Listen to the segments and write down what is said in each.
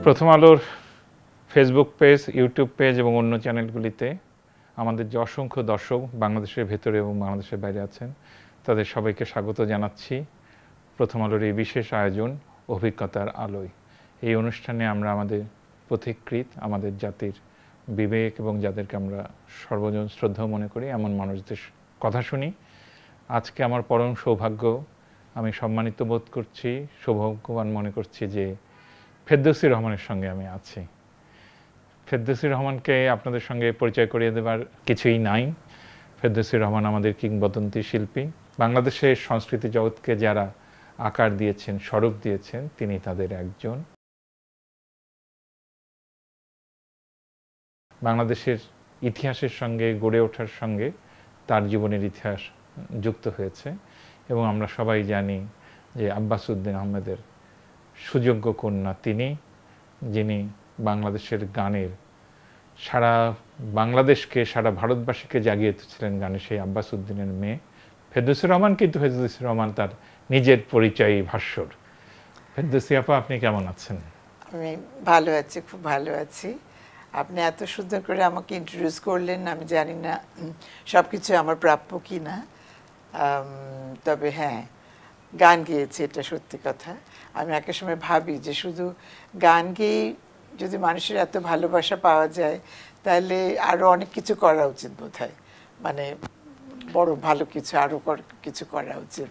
প্রথম আলোর Facebook page, YouTube page এবং অন্য চ্যানেলগুলিতে আমাদের যে অসংখ্য দর্শক বাংলাদেশের ভেতরে এবং বাংলাদেশের বাইরে আছেন, তাদের সবাইকে স্বাগত জানাচ্ছি প্রথম আলোর এই বিশেষ আয়োজন অভিজ্ঞতার আলোয়। এই অনুষ্ঠানে আমরা আমাদের পথিকৃৎ, আমাদের জাতির বিবেক এবং যাদেরকে আমরা সর্বজন শ্রদ্ধা মনে করি এমন মানুষদের কথা শুনি। আজকে আমার পরম সৌভাগ্য, আমি সম্মানিত বোধ করছি, সৌভাগ্যবান মনে করছি যে ফেরদৌসী রহমানের সঙ্গে আমি আছি। ফেরদৌসী রহমানকে আপনাদের সঙ্গে পরিচয় করিয়ে দেবার কিছুই নাই। ফেরদৌসী রহমান আমাদের কিংবদন্তি শিল্পী, বাংলাদেশের সংস্কৃতি জগৎকে যারা আকার দিয়েছেন, স্বরূপ দিয়েছেন, তিনি তাদের একজন। বাংলাদেশের ইতিহাসের সঙ্গে গড়ে ওঠার সঙ্গে তার জীবনের ইতিহাস যুক্ত হয়েছে এবং আমরা সবাই জানি যে আব্বাস উদ্দিন আহমেদের সুযোগ্য কন্যা তিনি, যিনি বাংলাদেশের গানের সারা বাংলাদেশকে, সারা ভারতবাসীকে জাগিয়ে তুলেছিলেন গানে, সেই আব্বাস উদ্দিনের মেয়ে ফেরদৌসী রহমান। কিন্তু ফেরদৌসী রহমান তার নিজের পরিচয়ী ভাস্বর। ফেরদৌসী আপা, আপনি কেমন আছেন? আমি ভালো আছি, খুব ভালো আছি। আপনি এত সুন্দর করে আমাকে ইন্ট্রোডিউস করলেন, আমি জানি না সব কিছু আমার প্রাপ্য কি না, তবে হ্যাঁ, গান গেয়েছি, এটা সত্যি কথা। আমি একটা সময় ভাবি যে শুধু গান গেয়ে যদি মানুষের এত ভালোবাসা পাওয়া যায় তাহলে আরও অনেক কিছু করা উচিত বোধহয়, মানে বড় ভালো কিছু আরও কিছু করা উচিত।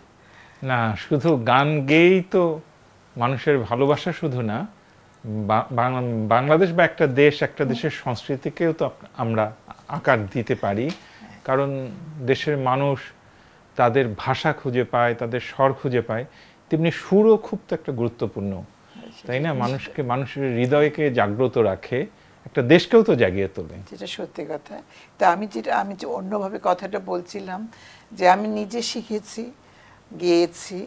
না, শুধু গান গেয়েই তো মানুষের ভালোবাসা শুধু না, বাংলাদেশ বা একটা দেশ, একটা দেশের সংস্কৃতিকেও তো আমরা আকার দিতে পারি। কারণ দেশের মানুষ তাদের ভাষা খুঁজে পায়, তাদের স্বর খুঁজে পায়, তেমনি সুরও খুব তো একটা গুরুত্বপূর্ণ, তাই না? মানুষকে, মানুষের হৃদয়কে জাগ্রত রাখে, একটা দেশকেও তো জাগিয়ে তোলে। যেটা সত্যি কথা। তা আমি যে অন্যভাবে কথাটা বলছিলাম যে আমি নিজে শিখেছি, গেয়েছি,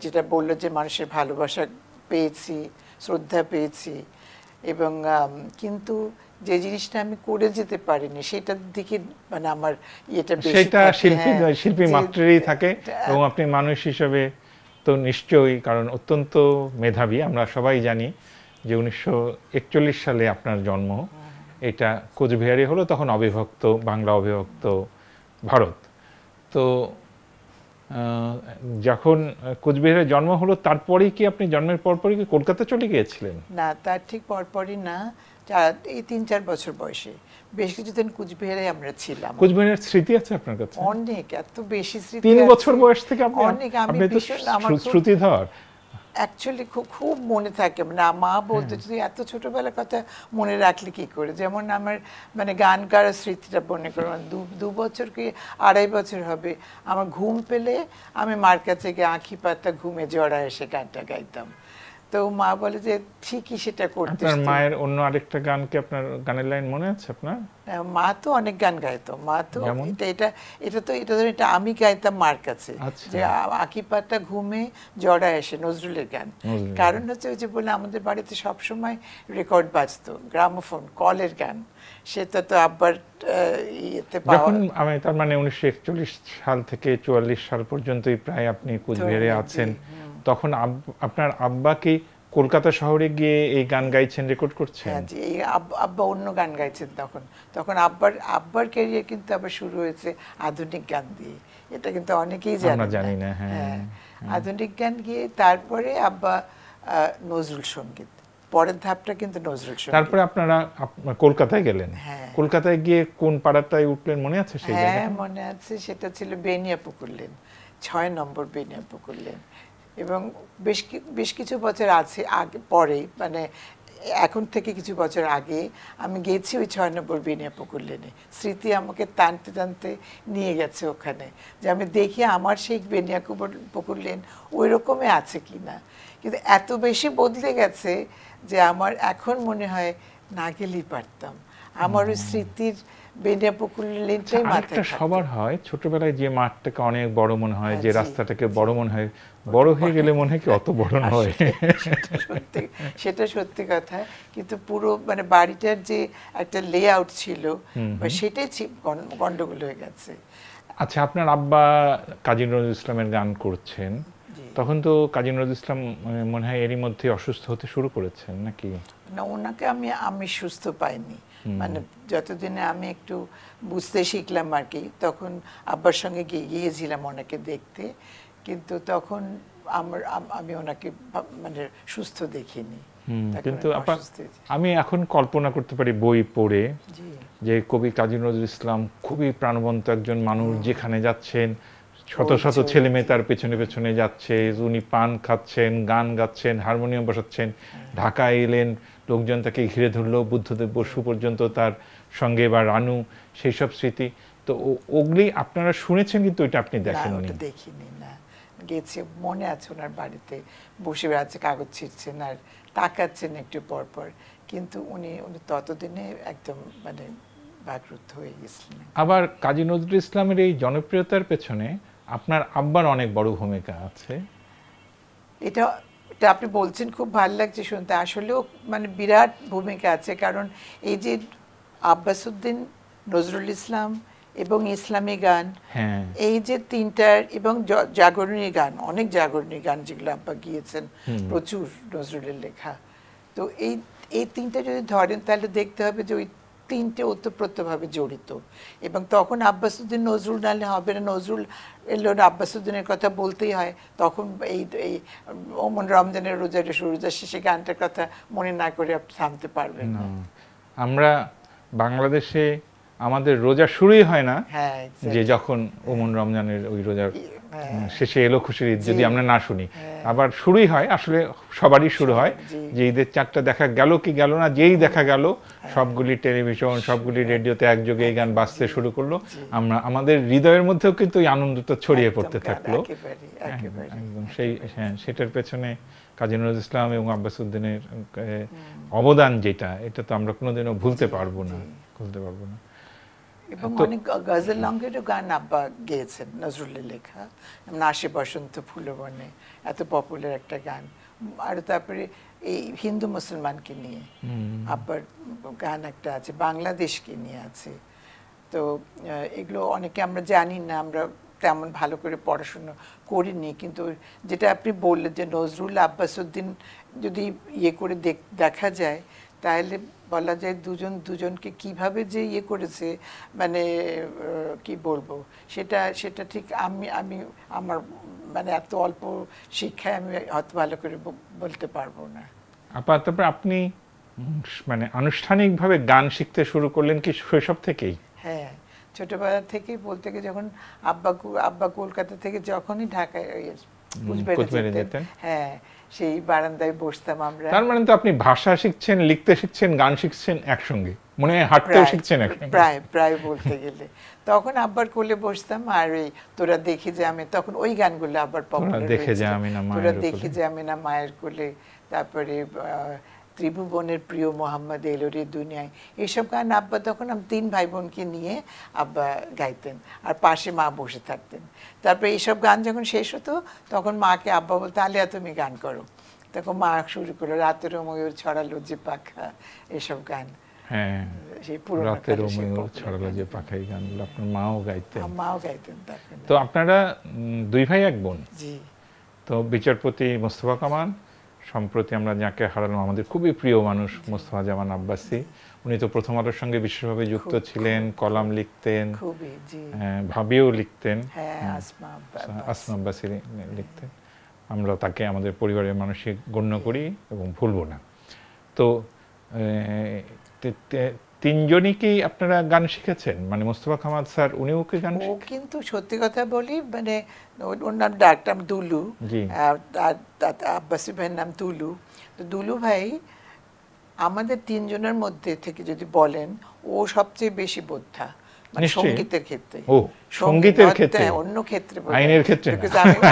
যেটা বললো যে মানুষের ভালোবাসা পেয়েছি, শ্রদ্ধা পেয়েছি, এবং কিন্তু যে জিনিসটা আমি করে যেতে পারিনি সেটার দিকে মানে আমার ইয়েটা বেশি, সেটা শিল্পী মাত্রেই থাকে। এবং আপনি মানুষ হিসেবে তো নিশ্চয়ই, কারণ অত্যন্ত মেধাবী। আমরা সবাই জানি যে 1941 সালে আপনার জন্ম, এটা কোচবিহারে হলো, তখন অবিভক্ত বাংলা, অবিভক্ত ভারত। তো যখন কোচবিহারে জন্ম হলো, তারপরেই কি আপনি জন্মের পরপরই কি কলকাতা চলে গিয়েছিলেন? না, তার ঠিক পরপরই না, এই ৩-৪ বছর বয়সে বেশ কিছুদিন কোচবিহারে আমরা ছিলাম। কোচবিহারের স্মৃতি আছে আপনার কাছে? অনেক, এত বেশি স্মৃতি। 3 বছর বয়স থেকে আপনি অনেক, আমি ভীষণ, আমার শ্রুতিধর অ্যাকচুয়ালি খুব মনে থাকে। মানে মা বলতো তুই এত ছোটবেলার কথা মনে রাখলি কি করে। যেমন আমার মানে গান গাওয়ার স্মৃতিটা মনে করো, 2 বছর কি 2.5 বছর হবে, আমার ঘুম পেলে আমি মার কাছে গিয়ে আঁখি পাতা ঘুমে জড়া এসে গানটা গাইতাম। তো মা বলে যে ঠিকই সেটা করতে। আপনার মায়ের অন্য আরেকটা গান কি আপনার গানের লাইন মনে আছে আপনার? মা তো অনেক গান গাইতো। মা তো এটা আমি গাইতাম মার কাছে, যে আঁখি পাতা ঘুমে জড়া এসে, নজরুলের গান। কারণ হচ্ছে ওই যে বলে আমাদের বাড়িতে সবসময় রেকর্ড বাজতো, গ্রামোফোন, কলের গান। সেটা তো আব্বার ইয়েতে পাওয়া। আমি তার মানে 1941 সাল থেকে 44 সাল পর্যন্তই প্রায় আপনি কোচবিহারে আছেন। তখন আপনার আব্বা কি কলকাতা শহরে গিয়ে এই গান গাইছেন, রেকর্ড করছেন? হ্যাঁ জি, এই আব্বা অন্য গান গাইছেন তখন আব্বার ক্যারিয়ার কিন্তু আবার শুরু হয়েছে আধুনিক গান দিয়ে। এটা কিন্তু অনেকেই জানি না। হ্যাঁ, আধুনিক গান গিয়ে তারপরে আব্বা নজরুল সঙ্গীত, পরের ধাপটা কিন্তু নজরুল সঙ্গীত। তারপরে আপনারা কলকাতায় গেলেন। কলকাতায় গিয়ে কোন পাড়াটায় উঠলেন মনে আছে সেই জায়গাটা? হ্যাঁ মনে আছে, সেটা ছিল বেনিয়াপুকুর লেন, 6 নম্বর বেনিয়াপুকুর লেন। এবং বেশ কিছু বছর আগে পরে, মানে এখন থেকে কিছু বছর আগে আমি গেছি ওই 6 নম্বর বেনিয়াপুকুর লেনে। স্মৃতি আমাকে টানতে টানতে নিয়ে গেছে ওখানে, যে আমি দেখি আমার সেই বেনিয়াপুকুর লেন ওই রকমই আছে কি না। কিন্তু এত বেশি বদলে গেছে যে আমার এখন মনে হয় না গেলেই পারতাম। আমার ওই স্মৃতির বেনিয়াপুকুর লেনটাই মাথায়। সবার হয় ছোটবেলায় যে মাঠটাকে অনেক বড় মনে হয়, যে রাস্তাটাকে বড় মনে হয়, বড় হয়ে গেলে মনে হয় কি অত বড় নয়। সেটা সত্যি কথা। কিন্তু পুরো মানে বাড়িটার যে একটা লেআউট ছিল সেটাই গন্ডগোল হয়ে গেছে। আচ্ছা, আপনার আব্বা কাজী নজরুল ইসলামের গান করছেন, তখন তো কাজী নজরুল ইসলাম মনে হয় এরই মধ্যে অসুস্থ হতে শুরু করেছেন নাকি? না, ওনাকে আমি সুস্থ পাইনি, মানে যতদিনে আমি একটু বুঝতে শিখলাম আর কি, তখন আব্বার সঙ্গে গিয়েছিলাম ওনাকে দেখতে, কিন্তু তখন আমি ওনাকে মানে সুস্থ দেখিনি। কিন্তু আমি এখন কল্পনা করতে পারি বই পড়ে যে কবি কাজী নজরুল ইসলাম খুবই প্রাণবন্ত একজন মানুষ, যেখানে যাচ্ছেন শত শত ছেলে মেয়ে তার পেছনে পেছনে যাচ্ছে, উনি পান খাচ্ছেন, গান গাচ্ছেন, হারমোনিয়াম বসাচ্ছেন, ঢাকায় এলেন, লোকজন তাকে ঘিরে ধরলো, বুদ্ধদেব বসু পর্যন্ত তার সঙ্গে, বা রানু, সেই সব স্মৃতি। তো ওগুলি আপনারা শুনেছেন কিন্তু ওইটা আপনি দেখেননি? দেখিনি, না। গেছি, মনে আছে ওনার বাড়িতে বসে আছে, কাগজ ছিঁড়ছেন আর তাকাচ্ছেন একটু পর পর, কিন্তু উনি ততদিনে একদম মানে বাকরুদ্ধ হয়ে গেছিলেন। আবার কাজী নজরুল ইসলামের এই জনপ্রিয়তার পেছনে আপনার আব্বার অনেক বড় ভূমিকা আছে। এটা আপনি বলছেন, খুব ভালো লাগছে শুনতে। আসলেও মানে বিরাট ভূমিকা আছে, কারণ এই যে আব্বাসউদ্দিন, নজরুল ইসলাম এবং ইসলামী গান, এই যে তিনটার, এবং জাগরণী গান, অনেক জাগরণী গান যেগুলো আব্বা গিয়েছেন, প্রচুর নজরুলের লেখা। তো এই তিনটা যদি ধরেন তাহলে দেখতে হবে যে ওই তিনটে ওতপ্রোতভাবে জড়িত। এবং তখন আব্বাসউদ্দিন নজরুল নাহলে হবে না, নজরুল এলো না, আব্বাসউদ্দিনের কথা বলতেই হয়। তখন এই ওমন রমজানের রোজার রোজার শেষে গানটার কথা মনে না করে আপনি থামতে পারবেন না। আমরা বাংলাদেশে আমাদের রোজা শুরুই হয় না যে যখন ওমন রমজানের ওই রোজার শেষে এলো খুশির ঈদ যদি আমরা না শুনি, আবার শুরুই হয়, আসলে সবারই শুরু হয় যে ঈদের চাঁদটা দেখা গেল কি গেল না, যেই দেখা গেল সবগুলি টেলিভিশন, সবগুলি রেডিওতে একযোগে এই গান বাজতে শুরু করলো, আমরা আমাদের হৃদয়ের মধ্যেও কিন্তু এই আনন্দটা ছড়িয়ে পড়তে থাকলো একদম। সেটার পেছনে কাজী নজরুল ইসলাম এবং আব্বাসউদ্দিনের অবদান যেটা, এটা তো আমরা কোনোদিনও ভুলতে পারবো না। এবং অনেক গজল লঙ্ঘেরও গান আব্বা গেয়েছেন, নজরুলের লেখা, আসে বসন্ত ফুলবনে, এত পপুলার একটা গান। আর তারপরে এই হিন্দু মুসলমানকে নিয়ে আব্বার গান একটা আছে, বাংলাদেশকে নিয়ে আছে। তো এগুলো অনেকে আমরা জানি না, আমরা তেমন ভালো করে পড়াশোনা করিনি, কিন্তু যেটা আপনি বললেন যে নজরুল আব্বাসউদ্দিন যদি করে দেখা যায়, তাহলে বলা যায় দুজনকে কিভাবে যে করেছে, মানে কি বলবো, সেটা ঠিক আমি আমার মানে এত অল্প শিক্ষায় আমি অত ভালো করে বলতে পারবো না। তারপরে আপনি মানে আনুষ্ঠানিকভাবে গান শিখতে শুরু করলেন কি শৈশব থেকেই? হ্যাঁ, ছোটবেলা থেকেই বলতে গিয়ে যখন আব্বা কলকাতা থেকে যখনই ঢাকায় কুচবিহারে যেতেন, হ্যাঁ, সেই বারান্দায় বসতাম আমরা। তার মানে তো আপনি ভাষা শিখছেন, লিখতে শিখছেন, গান শিখছেন একসঙ্গে, মনে হয় হাঁটতেও শিখছেন একসঙ্গে। প্রায় বলতে গেলে তখন আব্বার কোলে বসতাম, আর ওই তোরা দেখি যে আমি, তখন ওই গানগুলো আবার পপুলার, তোরা দেখি যে আমি না মায়ের কোলে, তারপরে ত্রিভুবনের প্রিয় মোহাম্মদ এলো রে দুনিয়ায়, এইসব গান আব্বা, তখন আমি 3 ভাই বোনকে নিয়ে আব্বা গাইতেন, আর পাশে মা বসে থাকতেন। তারপরে এইসব গান যখন শেষ হতো, তখন মাকে আব্বা বলতো, আলিয়া তুমি গান করো। তখন মা শুরু করলো, রাতের ময়ূর ছড়ালো যে পাখা, এসব গান। সেই পুরো রাতের ময়ূর ছড়ালো যে পাখা, এই গানগুলো আপনার মাও গাইতেন? মাও গাইতেন। তো আপনারা 2 ভাই 1 বোন? জি। তো বিচারপতি মোস্তফা কামাল, সম্প্রতি আমরা যাকে হারালাম, আমাদের খুবই প্রিয় মানুষ মোস্তফা জামান আব্বাসী, উনি তো প্রথম আলোর সঙ্গে বিশেষভাবে যুক্ত ছিলেন, কলাম লিখতেন, ভাবিও লিখতেন, আসমা আব্বাসী লিখতেন। আমরা তাকে আমাদের পরিবারের মানুষই গণ্য করি এবং ভুলবো না। তো 3জনই কি আপনারা গান শিখেছেন? মানে মোস্তফা কামাল স্যার উনিও কি গান? ও কিন্তু সত্যি কথা বলি, মানে ওর নাম ডাকতাম দুলু, আব্বাসী ভাইয়ের নাম দুলু। তো দুলু ভাই আমাদের 3 জনের মধ্যে থেকে যদি বলেন, ও সবচেয়ে বেশি বোদ্ধা, মানে সঙ্গীতের ক্ষেত্রে। সঙ্গীতের ক্ষেত্রে, অন্য ক্ষেত্রে, আইনের ক্ষেত্রে,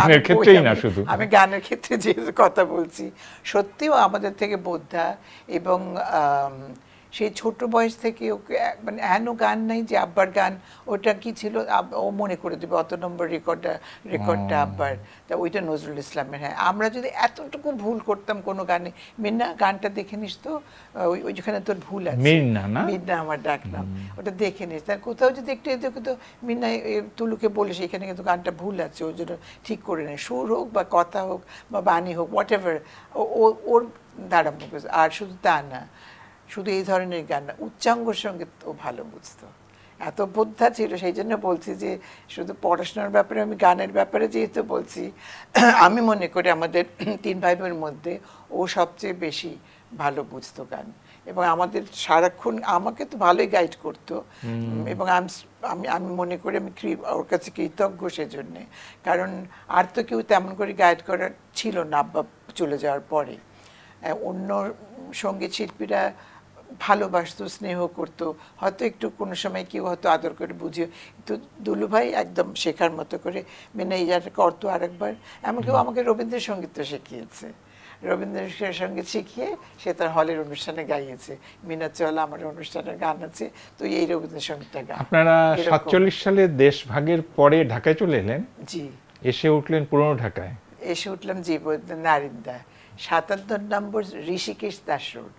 আইনের ক্ষেত্রেই না শুধু, আমি গানের ক্ষেত্রে যে কথা বলছি, সত্যিও আমাদের থেকে বোদ্ধা। এবং সেই ছোট বয়স থেকে ওকে মানে এমনও গান নাই যে আব্বার গান ওটা কি ছিল ও মনে করে দেবে অত নম্বর রেকর্ডটা আব্বার, তা ওইটা নজরুল ইসলামের। হ্যাঁ, আমরা যদি এতটুকু ভুল করতাম কোনো গানে, মিন্না গানটা দেখে নিস তো, ওই যেখানে তোর ভুল আছে, মিন্না আমার ডাকনাম, ওটা দেখে নিস। তার কোথাও যদি একটু দেখো তো মিন্না তুলুকে বলিস এখানে কিন্তু গানটা ভুল আছে, ওই জন্য ঠিক করে নেয়, সুর হোক বা কথা হোক বা বাণী হোক, হোয়াট এভার, ওর দ্বারা মুখস্থ। আর শুধু তা না, শুধু এই ধরনের গান না, উচ্চাঙ্গ সঙ্গীত ও ভালো বুঝতো, এত বোদ্ধা ছিল। সেই জন্য বলছি যে শুধু পড়াশোনার ব্যাপারে, আমি গানের ব্যাপারে যেহেতু বলছি, আমি মনে করি আমাদের 3 ভাই বোনের মধ্যে ও সবচেয়ে বেশি ভালো বুঝতো গান, এবং আমাদের সারাক্ষণ আমাকে তো ভালোই গাইড করতো, এবং আমি মনে করি আমি ওর কাছে কৃতজ্ঞ সেজন্যে, কারণ আর তো কেউ তেমন করে গাইড করার ছিল না আব্বা চলে যাওয়ার পরে। অন্য সঙ্গীত শিল্পীরা ভালোবাসতো, স্নেহ করতো, হয়তো একটু কোনো সময় কেউ হয়তো আদর করে বুঝিয়ে, তো দুলু ভাই একদম শেখার মতো করে মেনে এই জায়গাটা করতো আরেকবার। এমনকি আমাকে রবীন্দ্রসঙ্গীত তো শিখিয়েছে, রবীন্দ্রসঙ্গীত শিখিয়ে সে তার হলের অনুষ্ঠানে গাইয়েছে, মিনা চল আমার অনুষ্ঠানের গান আছে, তো এই রবীন্দ্রসঙ্গীতটা গান। আপনারা 47 সালে দেশভাগের পরে ঢাকায় চলে এলেন? জি। এসে উঠলেন পুরনো ঢাকায়? এসে উঠলাম জি নারিন্দা, 77 নম্বর ঋষিকেশ দাস রোড,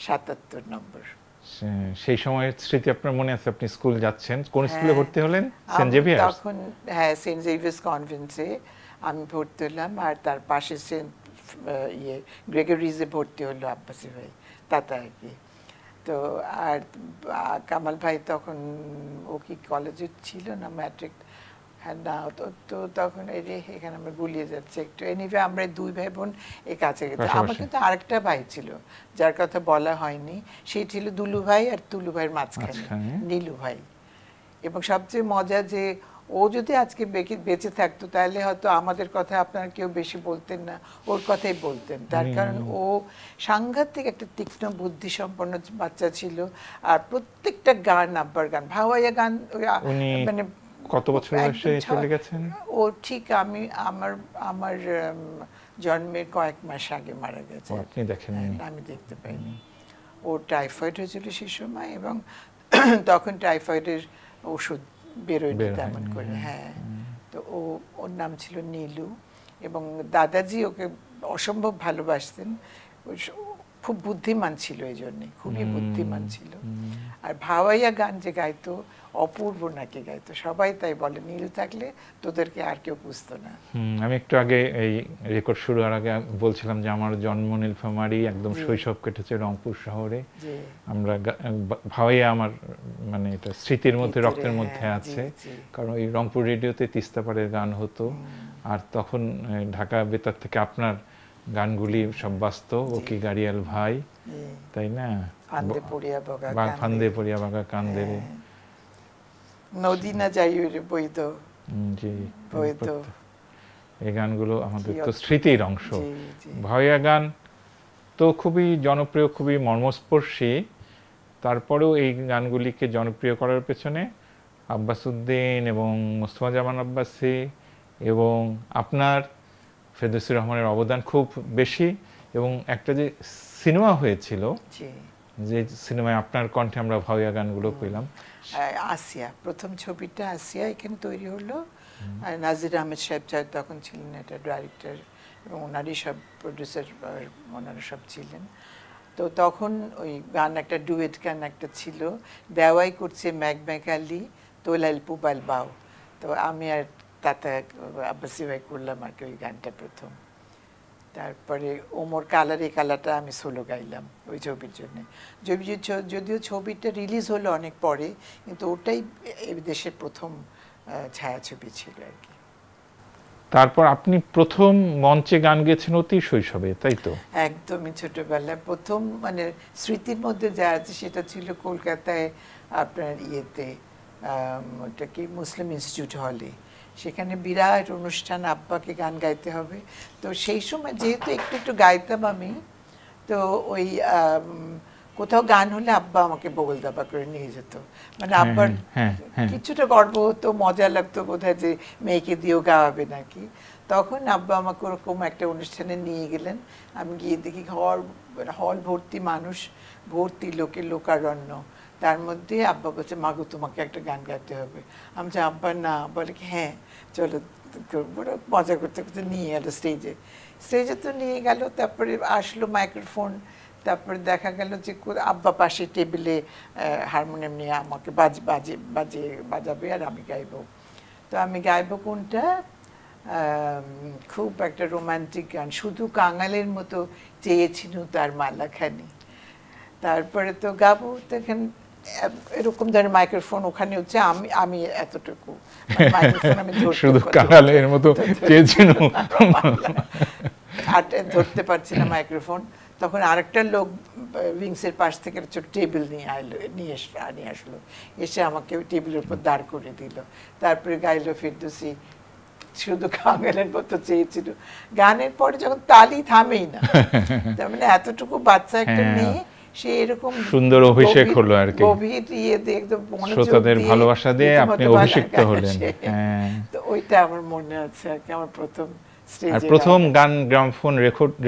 77 নম্বর। সেই সময়ের স্মৃতি আপনার মনে আছে? আপনি স্কুল যাচ্ছেন, কোন স্কুলে ভর্তি হলেন? Saint Xavier's? তখন হ্যাঁ, সেন্ট জেভিয়ার্স কনভেন্টে আমি ভর্তি হলাম, আর তার পাশে সেন্ট গ্রেগরিজে ভর্তি হলো আব্বাসি ভাই, তাতে আর কি। তো আর কামাল ভাই তখন ও কি কলেজে ছিল না ম্যাট্রিক, হ্যাঁ না, তো তখন এই যে এখানে আমরা গুলিয়ে যাচ্ছে একটু। এনিভে আমরা 2 ভাই বোন এই কাছে গেছি। আমার কিন্তু আরেকটা ভাই ছিল যার কথা বলা হয়নি, সেই ছিল দুলু ভাই, আর তুলু ভাইয়ের মাঝখানে নীলু ভাই। এবং সবচেয়ে মজা যে ও যদি আজকে বেঁচে থাকতো তাহলে হয়তো আমাদের কথা আপনারা কেউ বেশি বলতেন না, ওর কথাই বলতেন। তার কারণ ও সাংঘাতিক একটা তীক্ষ্ণ বুদ্ধি সম্পন্ন বাচ্চা ছিল, আর প্রত্যেকটা গান আব্বার গান, ভাওয়াইয়া গান, মানে কত বছর বয়সে চলে গেছেন? ও ঠিক আমার জন্মের কয়েক মাস আগে মারা গেছে। আপনি দেখেন? আমি দেখতে পাইনি। ও টাইফয়েড হয়েছিল সেই সময়, এবং তখন টাইফয়েডের ওষুধ বেরোয়নি তেমন করে। হ্যাঁ, তো ওর নাম ছিল নীলু, এবং দাদাজি ওকে অসম্ভব ভালোবাসতেন, খুব বুদ্ধিমান ছিল, এই জন্যে খুবই বুদ্ধিমান ছিল। আর ভাওয়াইয়া গান যে গাইতো, অপূর্ব নাকি গাইতো, সবাই তাই বলে নীলু থাকলে তোদেরকে আর কেউ বুঝতো না। আমি একটু আগে এই রেকর্ড শুরু হওয়ার আগে বলছিলাম যে আমার জন্ম নীলফামারী, একদম শৈশব কেটেছে রংপুর শহরে। আমরা ভাওয়াইয়া আমার মানে এটা স্মৃতির মধ্যে, রক্তের মধ্যে আছে, কারণ এই রংপুর রেডিওতে তিস্তাপাড়ের গান হতো, আর তখন ঢাকা বেতার থেকে আপনার গানগুলি সব বাজতো, ও কি গাড়িয়াল ভাই, তাই না, ফান্দে পড়িয়া বাগা কান্দে রে, নদী না যাই রে বৈদ, জি বৈদ, এই গানগুলো আমাদের তো স্মৃতির অংশ। ভাওয়াইয়া গান তো খুবই জনপ্রিয়, খুবই মর্মস্পর্শী। তারপরেও এই গানগুলিকে জনপ্রিয় করার পেছনে আব্বাস উদ্দিন এবং মোস্তফা জামান আব্বাসী এবং আপনার ফেরদৌসী রহমানের অবদান খুব বেশি। এবং একটা যে সিনেমা হয়েছিল, যে সিনেমায় আপনার কণ্ঠে আমরা ভাওয়াইয়া গানগুলো পেলাম, আসিয়া, প্রথম ছবিটা আসিয়া এখানে তৈরি হলো, আর নাজির আহমেদ সাহেব তখন ছিলেন এটা ডাইরেক্টর, এবং ওনারই সব প্রডিউসার, ওনারা সব ছিলেন। তো তখন ওই গান একটা ডুয়েট গান একটা ছিল, দেওয়াই করছে ম্যাগম্যাকালি তোলাইল পুবাল বাউ, তো আমি আর তাতে আব্বাসি ভাই করলাম আর কি ওই গানটা প্রথম। তারপরে ওমর কালার, এই কালারটা আমি সোলো গাইলাম ওই ছবির জন্য। যদিও ছবিটা রিলিজ হলো অনেক পরে, কিন্তু ওটাই দেশের প্রথম ছায়াছবি ছিল আর কি। তারপর আপনি প্রথম মঞ্চে গান গেয়েছেন অতি শৈশবে, তাই তো? একদমই ছোটবেলায় প্রথম, মানে স্মৃতির মধ্যে যা আছে সেটা ছিল কলকাতায় আপনার ইয়েতে, ওটা কি মুসলিম ইনস্টিটিউট হলে, সেখানে বিরাট অনুষ্ঠান, আব্বাকে গান গাইতে হবে। তো সেই সময় যেহেতু একটু একটু গাইতাম আমি, তো ওই কোথাও গান হলে আব্বা আমাকে বগল দাবা করে নিয়ে যেত, মানে আব্বার কিছুটা গর্ব হতো, মজা লাগতো বোধহয় যে মেয়েকে দিয়েও গাওয়াবে নাকি। তো তখন আব্বা আমাকে ওরকম একটা অনুষ্ঠানে নিয়ে গেলেন। আমি গিয়ে দেখি হল ভর্তি মানুষ, ভর্তি লোকারণ্য। তার মধ্যে আব্বা বলছে, মাগো তোমাকে একটা গান গাইতে হবে। আমি বলছি আব্বা না, বলে কি হ্যাঁ চলো, মজা করতে করতে নিয়ে গেল স্টেজে তো নিয়ে গেল। তারপরে আসলো মাইক্রোফোন, তারপরে দেখা গেল যে আব্বা পাশে টেবিলে হারমোনিয়াম নিয়ে আমাকে বাজাবে আর আমি গাইব। তো আমি গাইব কোনটা, খুব একটা রোমান্টিক গান, শুধু কাঙালের মতো চেয়েছিল তার মালাখানি। তারপরে তো গাবো, তখন এরকম ধরনের মাইক্রোফোন ওখানে হচ্ছে, আমি এতটুকু মাইক্রোফোন আমি শুধু কাঙালের মতো চেয়েছিল, ধরতে পারছি না মাইক্রোফোন। তখন আরেকটা লোক উইংসের পাশ থেকে ছোট টেবিল নিয়ে আসলো, এসে আমাকে ওই টেবিলের উপর দাঁড় করে দিল। তারপরে গাইলো ফিরদৌসী শুধু কাঙালের মতো চেয়েছিল। গানের পরে যখন তালি থামেই না, তার মানে এতটুকু বাচ্চা একটা মেয়ে, সে এরকম সুন্দর অভিষেক হলো আর কি, গভীর ইয়ে দিয়ে একদম শ্রোতাদের ভালোবাসা দিয়ে আপনি অভিষিক্ত হলেন। তো ওইটা আমার মনে আছে আর কি, আমার প্রথম স্টেজে। আর প্রথম গান গ্রামফোন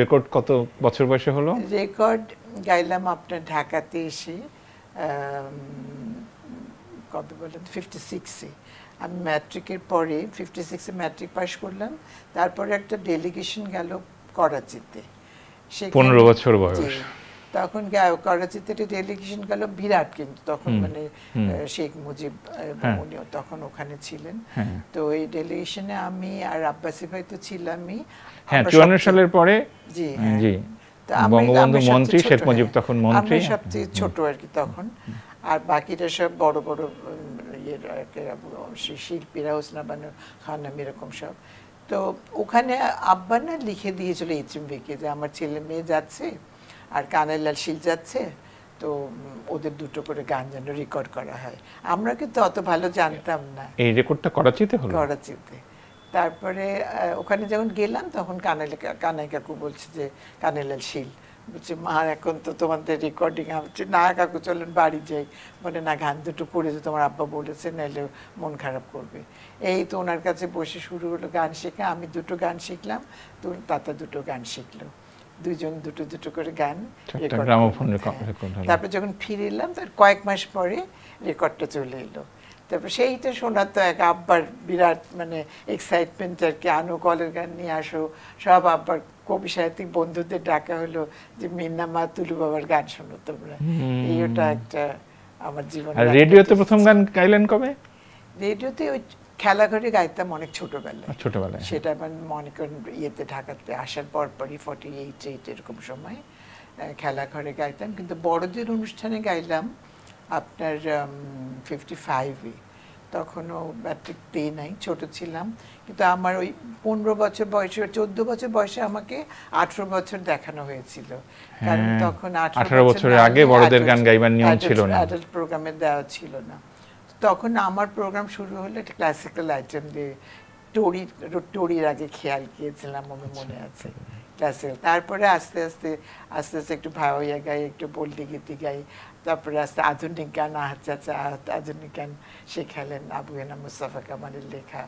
রেকর্ড কত বছর বয়সে হলো? রেকর্ড গাইলাম আপনার ঢাকাতে এসে, কত বলেন 56-এ। আমি ম্যাট্রিকের পরে 56-এ ম্যাট্রিক পাস করলাম। তারপরে একটা ডেলিগেশন গেল করাচিতে, 15 বছর বয়স। তখন করাচিতে একটা ডেলিগেশন গেল বিরাট, কিন্তু তখন মানে শেখ মুজিব উনিও তখন ওখানে ছিলেন। তো এই ডেলিগেশনে আমি আর আব্বাসী ভাই তো ছিলামই। হ্যাঁ, 54 সালের পরে জি জি বঙ্গবন্ধু মন্ত্রী, শেখ মুজিব তখন মন্ত্রী, আমি সবচেয়ে ছোট আর কি তখন। আর বাকিরা সব বড় বড় শিল্পীরা, হোসনা বানু খানম, এরকম সব। তো ওখানে আব্বা না লিখে দিয়েছিল HMV-কে যে আমার ছেলে মেয়ে যাচ্ছে আর কানাইলাল শীল যাচ্ছে, তো ওদের দুটো করে গান যেন রেকর্ড করা হয়। আমরা কিন্তু অত ভালো জানতাম না। এই রেকর্ডটা করাচিতে হলো? করাচিতে। তারপরে ওখানে যখন গেলাম তখন কানাই কাকু বলছে যে কানাইলাল শীল বলছে, মা এখন তো তোমাদের রেকর্ডিং। হচ্ছে না কাকু চলেন বাড়ি যাই। বলে না, গান দুটো করেছে, তোমার আব্বা বলেছে, নাহলে মন খারাপ করবে। এই তো ওনার কাছে বসে শুরু হলো গান শেখা। আমি দুটো গান শিখলাম, তো তাতে দুটো গান শিখলো, দুজন দুটো দুটো করে গান রেকর্ড। তারপর যখন ফিরে এলাম তার কয়েক মাস পরে রেকর্ডটা চলে এলো। তারপর সেইটা শোনার তো এক আব্বার বিরাট মানে এক্সাইটমেন্ট আর কি, আনো কলের গান নিয়ে আসো, সব আব্বার কবি সাহিত্যিক বন্ধুদের ডাকা হলো যে মিন্না মা, তুলু বাবার গান শোনো তোমরা। এই ওটা একটা আমার জীবনে। আর রেডিওতে প্রথম গান গাইলেন কবে? রেডিওতে ওই খেলাঘরে গাইতাম অনেক ছোটবেলায়। সেটা মানে মনে করেন ইয়েতে ঢাকাতে আসার পরপরই 48 এরকম সময় খেলাঘরে গাইতাম। কিন্তু বড়দের অনুষ্ঠানে গাইলাম আপনার 55-এ। তখনও ম্যাট্রিক দিই নাই, ছোট ছিলাম। কিন্তু আমার ওই 15 বছর বয়সে, 14 বছর বয়সে আমাকে 18 বছর দেখানো হয়েছিল। কারণ তখন 18 বছরের আগে বড়দের গান গাইবার নিয়ম ছিল না, অ্যাডাল্ট প্রোগ্রামে দেওয়া ছিল না। তখন আমার প্রোগ্রাম শুরু হলো একটা ক্লাসিক্যাল আইটেম দিয়ে, টোরির আগে খেয়াল গিয়েছিলাম, আমার মনে আছে ক্লাসিক্যাল। তারপরে আস্তে আস্তে একটু ভাওয়াইয়া গাই, একটু বলদি গীতি গাই। তারপরে আস্তে আধুনিক গান, আধুনিক গান শেখালেন আবু হেনা মুস্তাফা কামালের লেখা।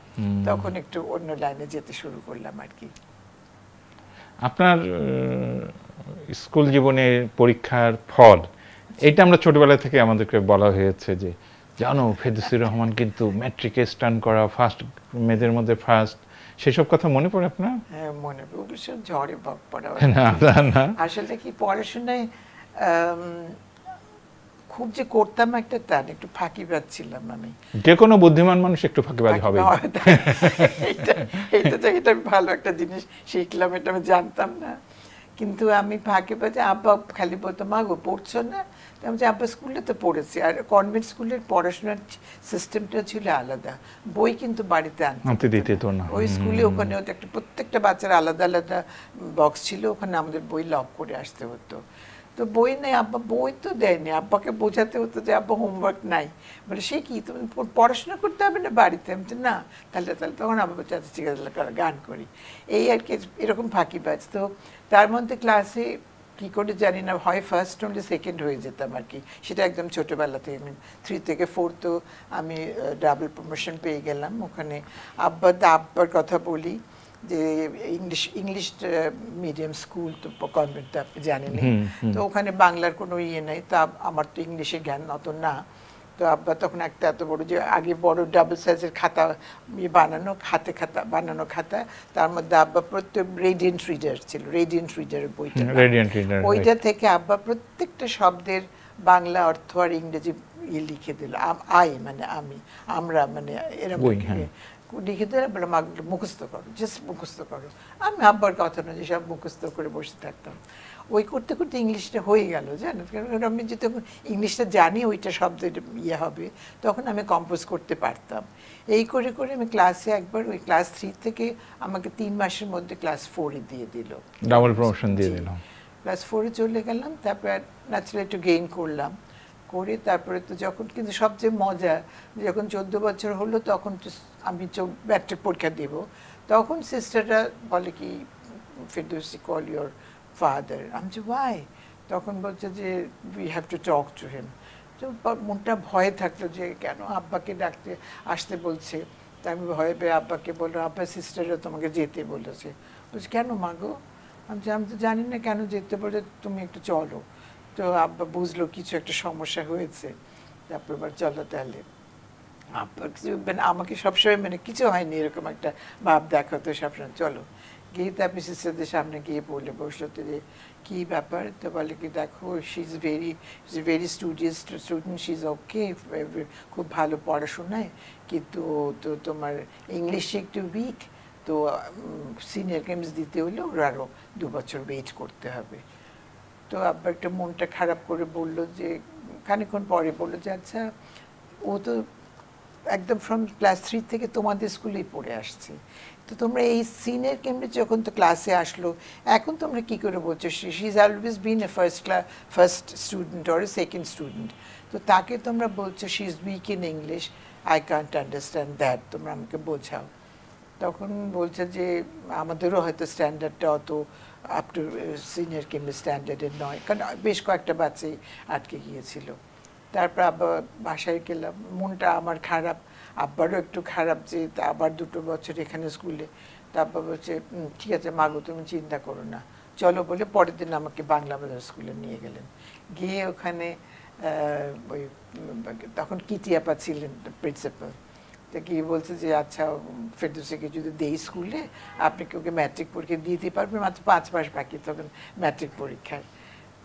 তখন একটু অন্য লাইনে যেতে শুরু করলাম আর কি। আপনার স্কুল জীবনের পরীক্ষার ফল, এটা আমরা ছোটবেলা থেকে আমাদেরকে বলা হয়েছে যে জানো ফেরদৌসী রহমান কিন্তু ম্যাট্রিকে স্টান করা, ফার্স্ট মেয়েদের মধ্যে ফার্স্ট, সেসব কথা মনে পড়ে আপনার? হ্যাঁ মনে পড়ে, ওগুলো সব ঝড়ে বক পড়া। আসলে কি পড়াশোনায় খুব যে করতাম একটা তা না, একটু ফাঁকিবাজ ছিলাম আমি। যে কোনো বুদ্ধিমান মানুষ একটু ফাঁকিবাজ হবে। এটা ভালো একটা জিনিস শিখলাম, এটা আমি জানতাম না। কিন্তু আমি ফাঁকিবাজ। আব্বা খালি বলতো, মা গো পড়ছো না? আমি যে আব্বা স্কুলে তো পড়েছি। আর কনভেন্ট স্কুলের পড়াশোনার সিস্টেমটা ছিল আলাদা, বই কিন্তু বাড়িতে আনতে দিতে তো না। ওই স্কুলে ওখানে একটা প্রত্যেকটা বাচ্চার আলাদা আলাদা বক্স ছিল, ওখানে আমাদের বই লক করে আসতে হতো। তো বই নেই, আব্বা বই তো দেয়নি। আব্বাকে বোঝাতে হতো যে আব্বা হোমওয়ার্ক নাই। বলে সে কি, তুমি পড়াশোনা করতে হবে না বাড়িতে? আমি তো না, তাহলে তখন আব্বা বলছে আচ্ছা ঠিক আছে গান করি, এই আর কি, এরকম ফাঁকিবাজ। তো তার মধ্যে ক্লাসে কী করে জানি না, হয় ফার্স্ট নইলে সেকেন্ড হয়ে যেতাম আর কি। সেটা একদম ছোটোবেলাতে, আমি 3 থেকে 4 তো আমি ডাবল প্রমোশন পেয়ে গেলাম ওখানে। আব্বার কথা বলি যে ইংলিশ মিডিয়াম স্কুল, তো কনভেন্ট তো আপনি জানেনই। তো ওখানে বাংলার কোনো ইয়ে নেই, তা আমার তো ইংলিশে জ্ঞান অত না। তো আব্বা তখন একটা এত বড়, যে আগে বড় ডাবল সাইজের খাতা বানানো, খাতা বানানো খাতা, তার মধ্যে আব্বা প্রত্যেক রেডিয়েন্ট রিডার ছিল, রেডিয়েন্ট রিডারের বইটা, ওইটা থেকে আব্বা প্রত্যেকটা শব্দের বাংলা অর্থ আর ইংরেজি লিখে দিল। মানে আমি, আমরা, মানে এরকম লিখে দিলে বলে মুখস্থ করো, জাস্ট মুখস্থ করো। আমি আব্বার কথা না যে সব মুখস্থ করে বসে থাকতাম। ওই করতে করতে ইংলিশটা হয়ে গেল, জানো, কারণ আমি যেহেতু ইংলিশটা জানি ওইটা শব্দের ইয়ে হবে, তখন আমি কম্পোজ করতে পারতাম। এই করে করে আমি ক্লাসে একবার, ওই ক্লাস 3 থেকে আমাকে 3 মাসের মধ্যে ক্লাস 4-এ দিয়ে দিল, ডাবল প্রমোশন দিয়ে দিল। ক্লাস 4-এ চলে গেলাম। তারপর ন্যাচারালি একটু গেইন করলাম, করে তারপরে তো যখন, কিন্তু সবচেয়ে মজা, যখন 14 বছর হলো তখন তো আমি ম্যাট্রিক পরীক্ষা দেব, তখন সিস্টাররা বলে কি, ফেরদৌসী কল ইউর ফাদার। আমি যে ওয়াই? তখন বলছে যে we have to talk to him. তো মনটা ভয়ে থাকলো যে কেন আব্বাকে ডাকতে আসতে বলছে। তা আমি ভয়ে পেয়ে আব্বাকে বললো, আব্বা সিস্টাররা তোমাকে যেতে বলেছে। বলছে কেন মা গো? আমি তো জানি না কেন যেতে বলে, তুমি একটু চলো। তো আব্বা বুঝলো কিছু একটা সমস্যা হয়েছে, তারপর এবার চলো তাহলে। আব্বা কিছু মানে আমাকে সবসময় মানে কিছু হয়নি এরকম একটা ভাব দেখাতো সবসময়, চলো। গিয়ে তারপর সিস্টারদের সামনে গিয়ে বলে বসলো তো যে কী ব্যাপার? তো বলে কি, দেখো she is very studious student, she is okay, খুব ভালো পড়াশোনায়, কিন্তু তো তোমার ইংলিশে একটু উইক, তো সিনিয়র কেমিস্ট দিতে হলে ওর আরও 2 বছর ওয়েট করতে হবে। তো আব্বা একটা মনটা খারাপ করে বলল যে, খানিকক্ষণ পরে বললো যে আচ্ছা, ও তো একদম ফ্রম ক্লাস 3 থেকে তোমাদের স্কুলেই পড়ে আসছে, তো তোমরা এই সিনিয়র কেমব্রিজ যখন তো ক্লাসে আসলো, এখন তোমরা কি করে বলছো she is always been A first student or a second student, তো তাকে তোমরা বলছো she is weak in English, I can't understand that, তোমরা আমাকে বোঝাও। তখন বলছে যে আমাদেরও হয়তো স্ট্যান্ডার্ডটা অত আপ টু সিনিয়র কেমিস্ট স্ট্যান্ডার্ডের নয়, কারণ বেশ কয়েকটা বাচ্চাই আটকে গিয়েছিল। তারপর আবার বাসায় গেলাম, মনটা আমার খারাপ, আব্বারও একটু খারাপ যে আবার 2 বছর এখানে স্কুলে। তারপর বলছে ঠিক আছে মাগো, তুমি চিন্তা করো না, চলো বলে পরের দিন আমাকে বাংলা বাজার স্কুলে নিয়ে গেলেন। গিয়ে ওখানে ওই তখন কিটিয়াপা ছিলেন প্রিন্সিপাল, তো গিয়ে বলছে যে আচ্ছা ফেরদৌসীকে যদি দেই স্কুলে, আপনি কি ওকে ম্যাট্রিক পরীক্ষা দিতে পারবেন? মাত্র 5 মাস বাকি তখন ম্যাট্রিক পরীক্ষায়।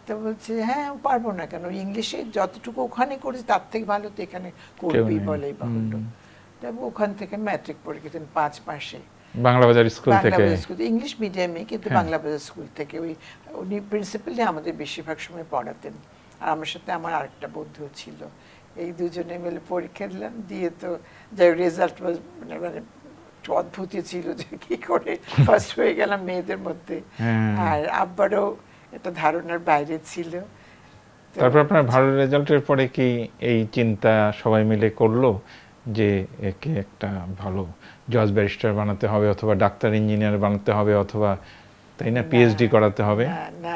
তো বলছে হ্যাঁ পারবো না কেন, ইংলিশে যতটুকু ওখানে করেছি তার থেকে ভালো তো এখানে করবি, বলেই বাহুল্য। তারপর ওখান থেকে ম্যাট্রিক পরীক্ষা দেন 5 মাসে বাংলা বাজার স্কুল থেকে, ইংলিশ মিডিয়ামে, কিন্তু বাংলা বাজার স্কুল থেকে। ওই উনি প্রিন্সিপালি আমাদের বেশিরভাগ সময় পড়াতেন, আর আমার সাথে আমার আরেকটা বন্ধু ছিল। এই দুজনে মিলে পরীক্ষা দিলাম, দিয়ে তো যাই রেজাল্ট মানে অদ্ভুতই ছিল যে কি করে ফার্স্ট হয়ে গেলাম মেয়েদের মধ্যে, আর আব্বারও এটা ধারণার বাইরে ছিল। তারপর আপনার ভালো রেজাল্টের পরে কি এই চিন্তা সবাই মিলে করলো যে একে একটা ভালো জজ ব্যারিস্টার বানাতে হবে, অথবা ডাক্তার ইঞ্জিনিয়ার বানাতে হবে, অথবা তাই না পিএইচডি করাতে হবে? না,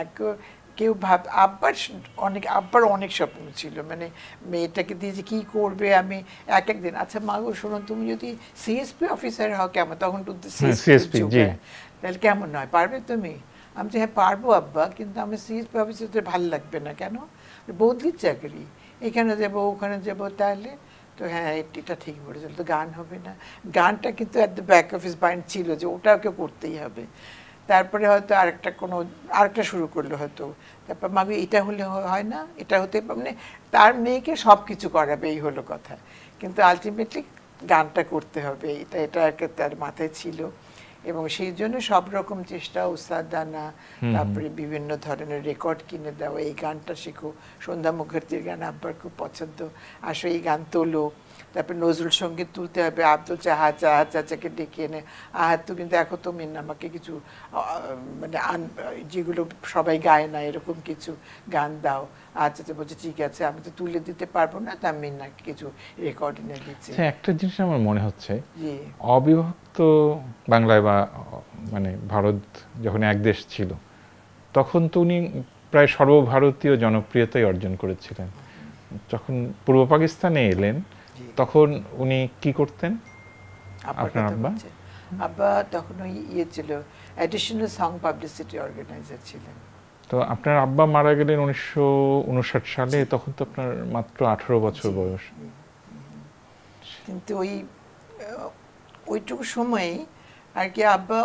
কেউ আব্বার অনেক স্বপ্ন ছিল, মানে মেয়েটাকে দিয়ে যে কি করবে। আমি একদিন আচ্ছা মা গো শোনো, তুমি যদি সিএসপি অফিসার হও কেমন, তখন তো সিএসপি তাহলে কেমন হয়, পারবে তুমি? আমি যে হ্যাঁ পারবো আব্বা, কিন্তু আমি সিএসপি অফিসারদের ভালো লাগবে না। কেন? বদলির চাকরি, এখানে যাবো ওখানে যাবো, তাহলে তো হ্যাঁ এটা ঠিক বলেছিল, তো গান হবে না। গানটা কিন্তু at the back of his mind ছিল যে ওটাকে করতেই হবে। তারপরে হয়তো আরেকটা শুরু করলো হয়তো, তারপর মাগো এটা হলে হয় না, এটা হতে মানে তার মেয়েকে সব কিছু করাবে, এই হলো কথা, কিন্তু আলটিমেটলি গানটা করতে হবে, এটা তার মাথায় ছিল। এবং সেই জন্য সব রকম চেষ্টা, উস্তাদানা, তারপরে বিভিন্ন ধরনের রেকর্ড কিনে দেওয়া, এই গানটা শেখো, সন্ধ্যা মুখার্জির গান আব্বার খুব পছন্দ, আসো এই গান তোলো। তারপরে নজরুল সঙ্গীত তুলতে হবে, আব্দুল চাচাকে ডেকে এনে, তুমি দেখো তো মিন্না আমাকে কিছু মানে যেগুলো সবাই গায় না এরকম কিছু গান দাও। আচ্ছা বলছে ঠিক আছে, আমি তো তুলে দিতে পারবো না, তা মিন্নাকে কিছু রেকর্ড এনে দিচ্ছি। একটা জিনিস আমার মনে হচ্ছে, অবিভক্ত বাংলায় বা মানে ভারত যখন এক দেশ ছিল, তখন তো উনি প্রায় সর্বভারতীয় জনপ্রিয়তাই অর্জন করেছিলেন। যখন পূর্ব পাকিস্তানে এলেন তখন উনি কি করতেন আপনার আব্বা? আব্বা তখন ওই ইয়ে ছিল, অ্যাডিশনাল সং পাবলিসিটি অর্গানাইজার ছিলেন। তো আপনার আব্বা মারা গেলেন 1959 সালে, তখন তো আপনার মাত্র 18 বছর বয়স। কিন্তু ওইটুকু সময়ে আর কি আব্বা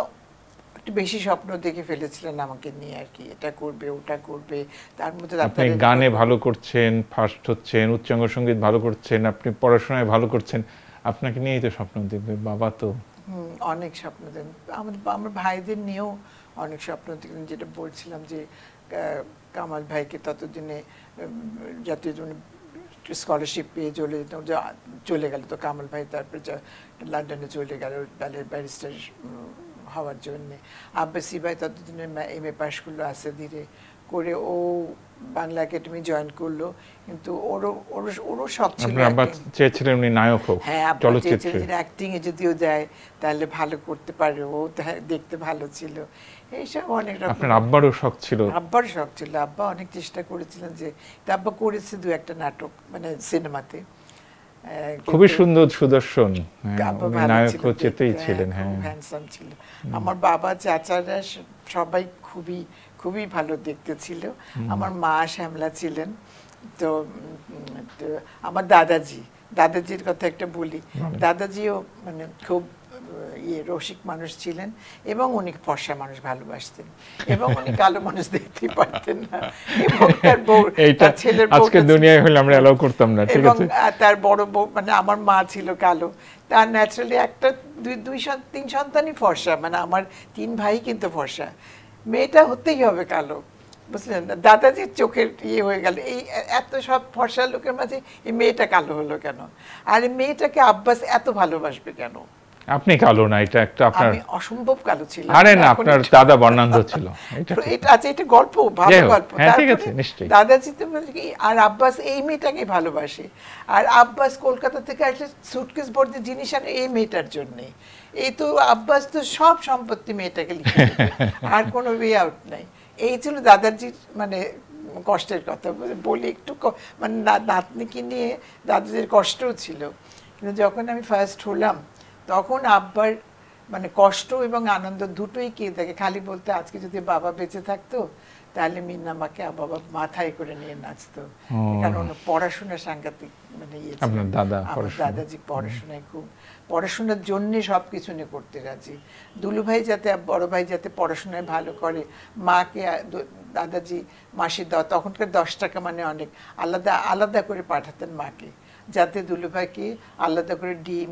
একটু বেশি স্বপ্ন দেখে ফেলেছিলেন আমাকে নিয়ে আর কি, এটা করবে ওটা করবে। তার মধ্যে আপনি গানে ভালো করছেন, ফার্স্ট হচ্ছেন, উচ্চাঙ্গ সঙ্গীত ভালো করছেন, আপনি পড়াশোনায় ভালো করছেন, আপনাকে নিয়েই তো স্বপ্ন দেখবে বাবা। তো অনেক স্বপ্ন দেন আমার ভাইদের নিয়েও অনেক স্বপ্ন দেখলেন, যেটা বলছিলাম যে কামাল ভাইকে ততদিনে জাতীয় স্কলারশিপ পেয়ে চলে গেল, তো কামাল ভাই তারপরে লন্ডনে চলে গেল ব্যারিস্টার হওয়ার জন্যে। আব্বাসি ভাই ততদিনে MA পাশ করলো আস্তে ধীরে করে, ও বাংলা একাডেমি জয়েন করলো, কিন্তু ওরও শখ ছিল, চেয়েছিলেন উনি নায়ক হোক। হ্যাঁ, চলচ্চিত্রে অ্যাক্টিং এ যদিও যায় তাহলে ভালো করতে পারে, ও দেখতে ভালো ছিল, এইসব অনেক রকম। আপনার আব্বারও শখ ছিল? আব্বার শখ ছিল, আব্বা অনেক চেষ্টা করেছিলেন যে, আব্বা করেছে 2-1টা নাটক মানে সিনেমাতে, খুবই সুন্দর সুদর্শন, নায়ক চেতেই ছিলেন। হ্যাঁ, হ্যান্ডসাম ছিল। আমার বাবা চাচারা সবাই খুবই খুবই ভালো দেখতে ছিল। আমার মা শ্যামলা ছিলেন। তো আমার দাদাজির কথা একটা বলি, দাদাজিও মানে খুব রসিক মানুষ ছিলেন, এবং উনি ফর্সা মানুষ ভালোবাসতেন, এবং উনি কালো মানুষ দেখতে পারতেন না, এবং তার ছেলের আজকের দুনিয়ায় হলে আমরা এলাও করতাম না, ঠিক আছে। তার বড় বউ মানে আমার মা ছিল কালো, তার ন্যাচারালি একটা 3 সন্তানই ফর্সা, মানে আমার 3 ভাই কিন্তু ফর্সা, মেয়েটা হতেই হবে কালো, বুঝলেন না। দাদাজির চোখের ইয়ে হয়ে গেল, এই এত সব ফর্সা লোকের মাঝে এই মেয়েটা কালো হলো কেন, আর এই মেয়েটাকে আব্বাস এত ভালোবাসবে কেন? আপনি কালো না, এটা একটা আপনার, আমি অসম্ভব কালো ছিলাম। আরে না, আপনার দাদা বর্ণান্ধ ছিল, আচ্ছা এটা গল্প, ভালো গল্প। হ্যাঁ, ঠিক আছে, নিশ্চয়ই। দাদাজি তো আর আব্বাস এই মেয়েটাকে ভালোবাসে, আর আব্বাস কলকাতা থেকে আসলে সুটকেস ভর্তি জিনিস আনে এই মেয়েটার জন্যে। এই তো আব্বাস তো সব সম্পত্তি মেয়েটাকে লিখে আর কোনো ওয়ে আউট নাই। এই ছিল দাদাজির মানে কষ্টের কথা বলি একটু, মানে নাতনিকে নিয়ে দাদাজির কষ্টও ছিল। কিন্তু যখন আমি ফার্স্ট হলাম তখন আব্বার মানে কষ্ট এবং আনন্দ দুটোই কে থাকে, খালি বলতে আজকে যদি বাবা বেঁচে থাকতো তাহলে মিন্নামাকে বাবা মাথায় করে নিয়ে নাচতো, কারণ পড়াশোনার সাংঘাতিক মানে ইয়ে ছিল। আমার দাদাজি পড়াশোনায় খুব, পড়াশোনার জন্য সবকিছু নিয়ে করতে রাজি। দুলু ভাই যাতে, বড় ভাই যাতে পড়াশোনায় ভালো করে, মাকে দাদাজি মাসে তখনকার 10 টাকা মানে অনেক, আলাদা আলাদা করে পাঠাতেন মাকে, যাতে দুলু ভাইকে আলাদা করে ডিম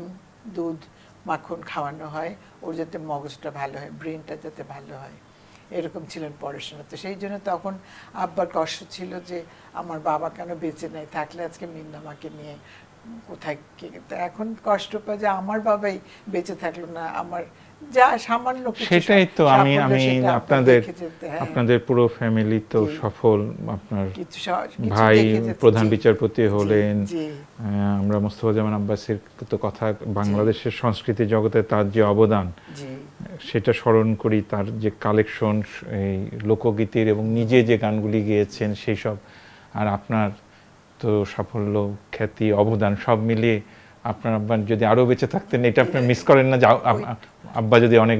দুধ মাখন খাওয়ানো হয়, ওর যাতে মগজটা ভালো হয়, ব্রেনটা যাতে ভালো হয়, এরকম ছিলেন পড়াশোনা। তো সেই জন্য তখন আব্বার কষ্ট ছিল যে আমার বাবা কেন বেঁচে নেই, থাকলে আজকে মিন্নামাকে নিয়ে কোথায়। এখন কষ্ট পায় যে আমার বাবাই বেঁচে থাকলো না, আমার যা সামান্য কিছু, সেটাই তো আমি আপনাদের পুরো ফ্যামিলি তো সফল, আপনার ভাই প্রধান বিচারপতি হলেন, আমরা মোস্তফা জামান আব্বাসের তো কথা, বাংলাদেশের সংস্কৃতি জগতে তার যে অবদান সেটা স্মরণ করি, তার যে কালেকশন এই লোকগীতির এবং নিজে যে গানগুলি গেয়েছেন সেই সব, আর আপনার তো সাফল্য খ্যাতি অবদান সব মিলিয়ে আপনার আব্বা যদি আরো বেঁচে থাকতেন, এটা আপনি মিস করেন না? আব্বা যদি অনেক,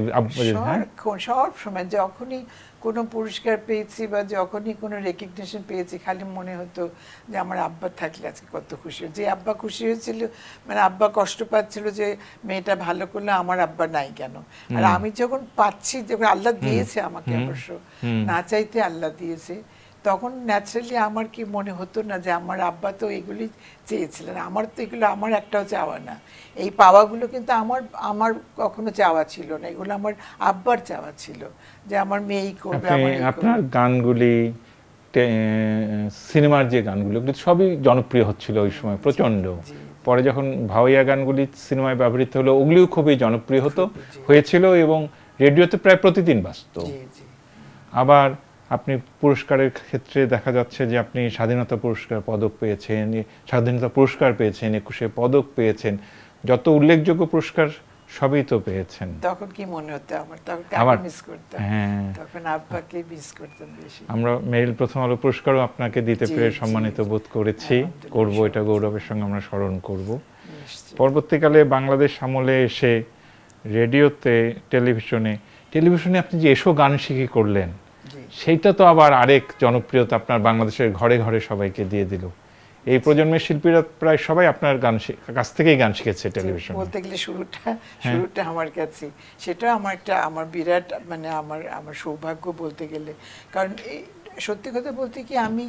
সব সময় যখনই কোনো পুরস্কার পেয়েছি বা যখনই কোনো রেকগনিশন পেয়েছি, খালি মনে হতো যে আমার আব্বা থাকলে আজকে কত খুশি। যে আব্বা খুশি হয়েছিল, মানে আব্বা কষ্ট পাচ্ছিল যে মেয়েটা ভালো করলে, আমার আব্বা নাই কেন। আর আমি যখন পাচ্ছি, যখন আল্লাহ দিয়েছে আমাকে, অবশ্য না চাইতে আল্লাহ দিয়েছে, তখন ন্যাচারালি আমার কি মনে হতো না যে আমার আব্বা তো এগুলি চেয়েছিলেন, আমার তো এগুলো আমার একটাও চাওয়া না, এই পাওয়াগুলো কিন্তু আমার কখনো চাওয়া ছিল না, এগুলো আমার আব্বার চাওয়া ছিল যে আমার মেয়েই করবে। আপনার গানগুলি, সিনেমার যে গানগুলো, সবই জনপ্রিয় হচ্ছিল ওই সময় প্রচন্ড। পরে যখন ভাওয়াইয়া গানগুলি সিনেমায় ব্যবহৃত হলো, ওগুলিও খুবই জনপ্রিয় হয়েছিল এবং রেডিওতে প্রায় প্রতিদিন বাজত। আবার আপনি পুরস্কারের ক্ষেত্রে দেখা যাচ্ছে যে আপনি স্বাধীনতা পুরস্কার পদক পেয়েছেন, স্বাধীনতা পুরস্কার পেয়েছেন, 21শে পদক পেয়েছেন, যত উল্লেখযোগ্য পুরস্কার সবই তো পেয়েছেন। তখন কি মনে হতো আমার, তখন কাকে মিস করতাম? হ্যাঁ, তখন আব্বাকে মিস করতাম বেশি। আমরা মেরিল প্রথম আলো পুরস্কারও আপনাকে দিতে পেরে সম্মানিত বোধ করেছি, করব, এটা গৌরবের সঙ্গে আমরা স্মরণ করব। পরবর্তীকালে বাংলাদেশ আমলে এসে রেডিওতে, টেলিভিশনে আপনি যে এসো গান শিখি করলেন, জি। সেইটা তো আবার আরেক জনপ্রিয়তা আপনার বাংলাদেশের ঘরে ঘরে সবাইকে দিয়ে দিল। এই প্রজন্মের শিল্পীরা প্রায় সবাই আপনার কাছ থেকেই গান শিখেছে টেলিভিশনে। বলতে গেলে শুরুটা আমার কাছে, সেটা আমার বিরাট মানে আমার সৌভাগ্য বলতে গেলে। কারণ সত্যি কথা বলতে কি, আমি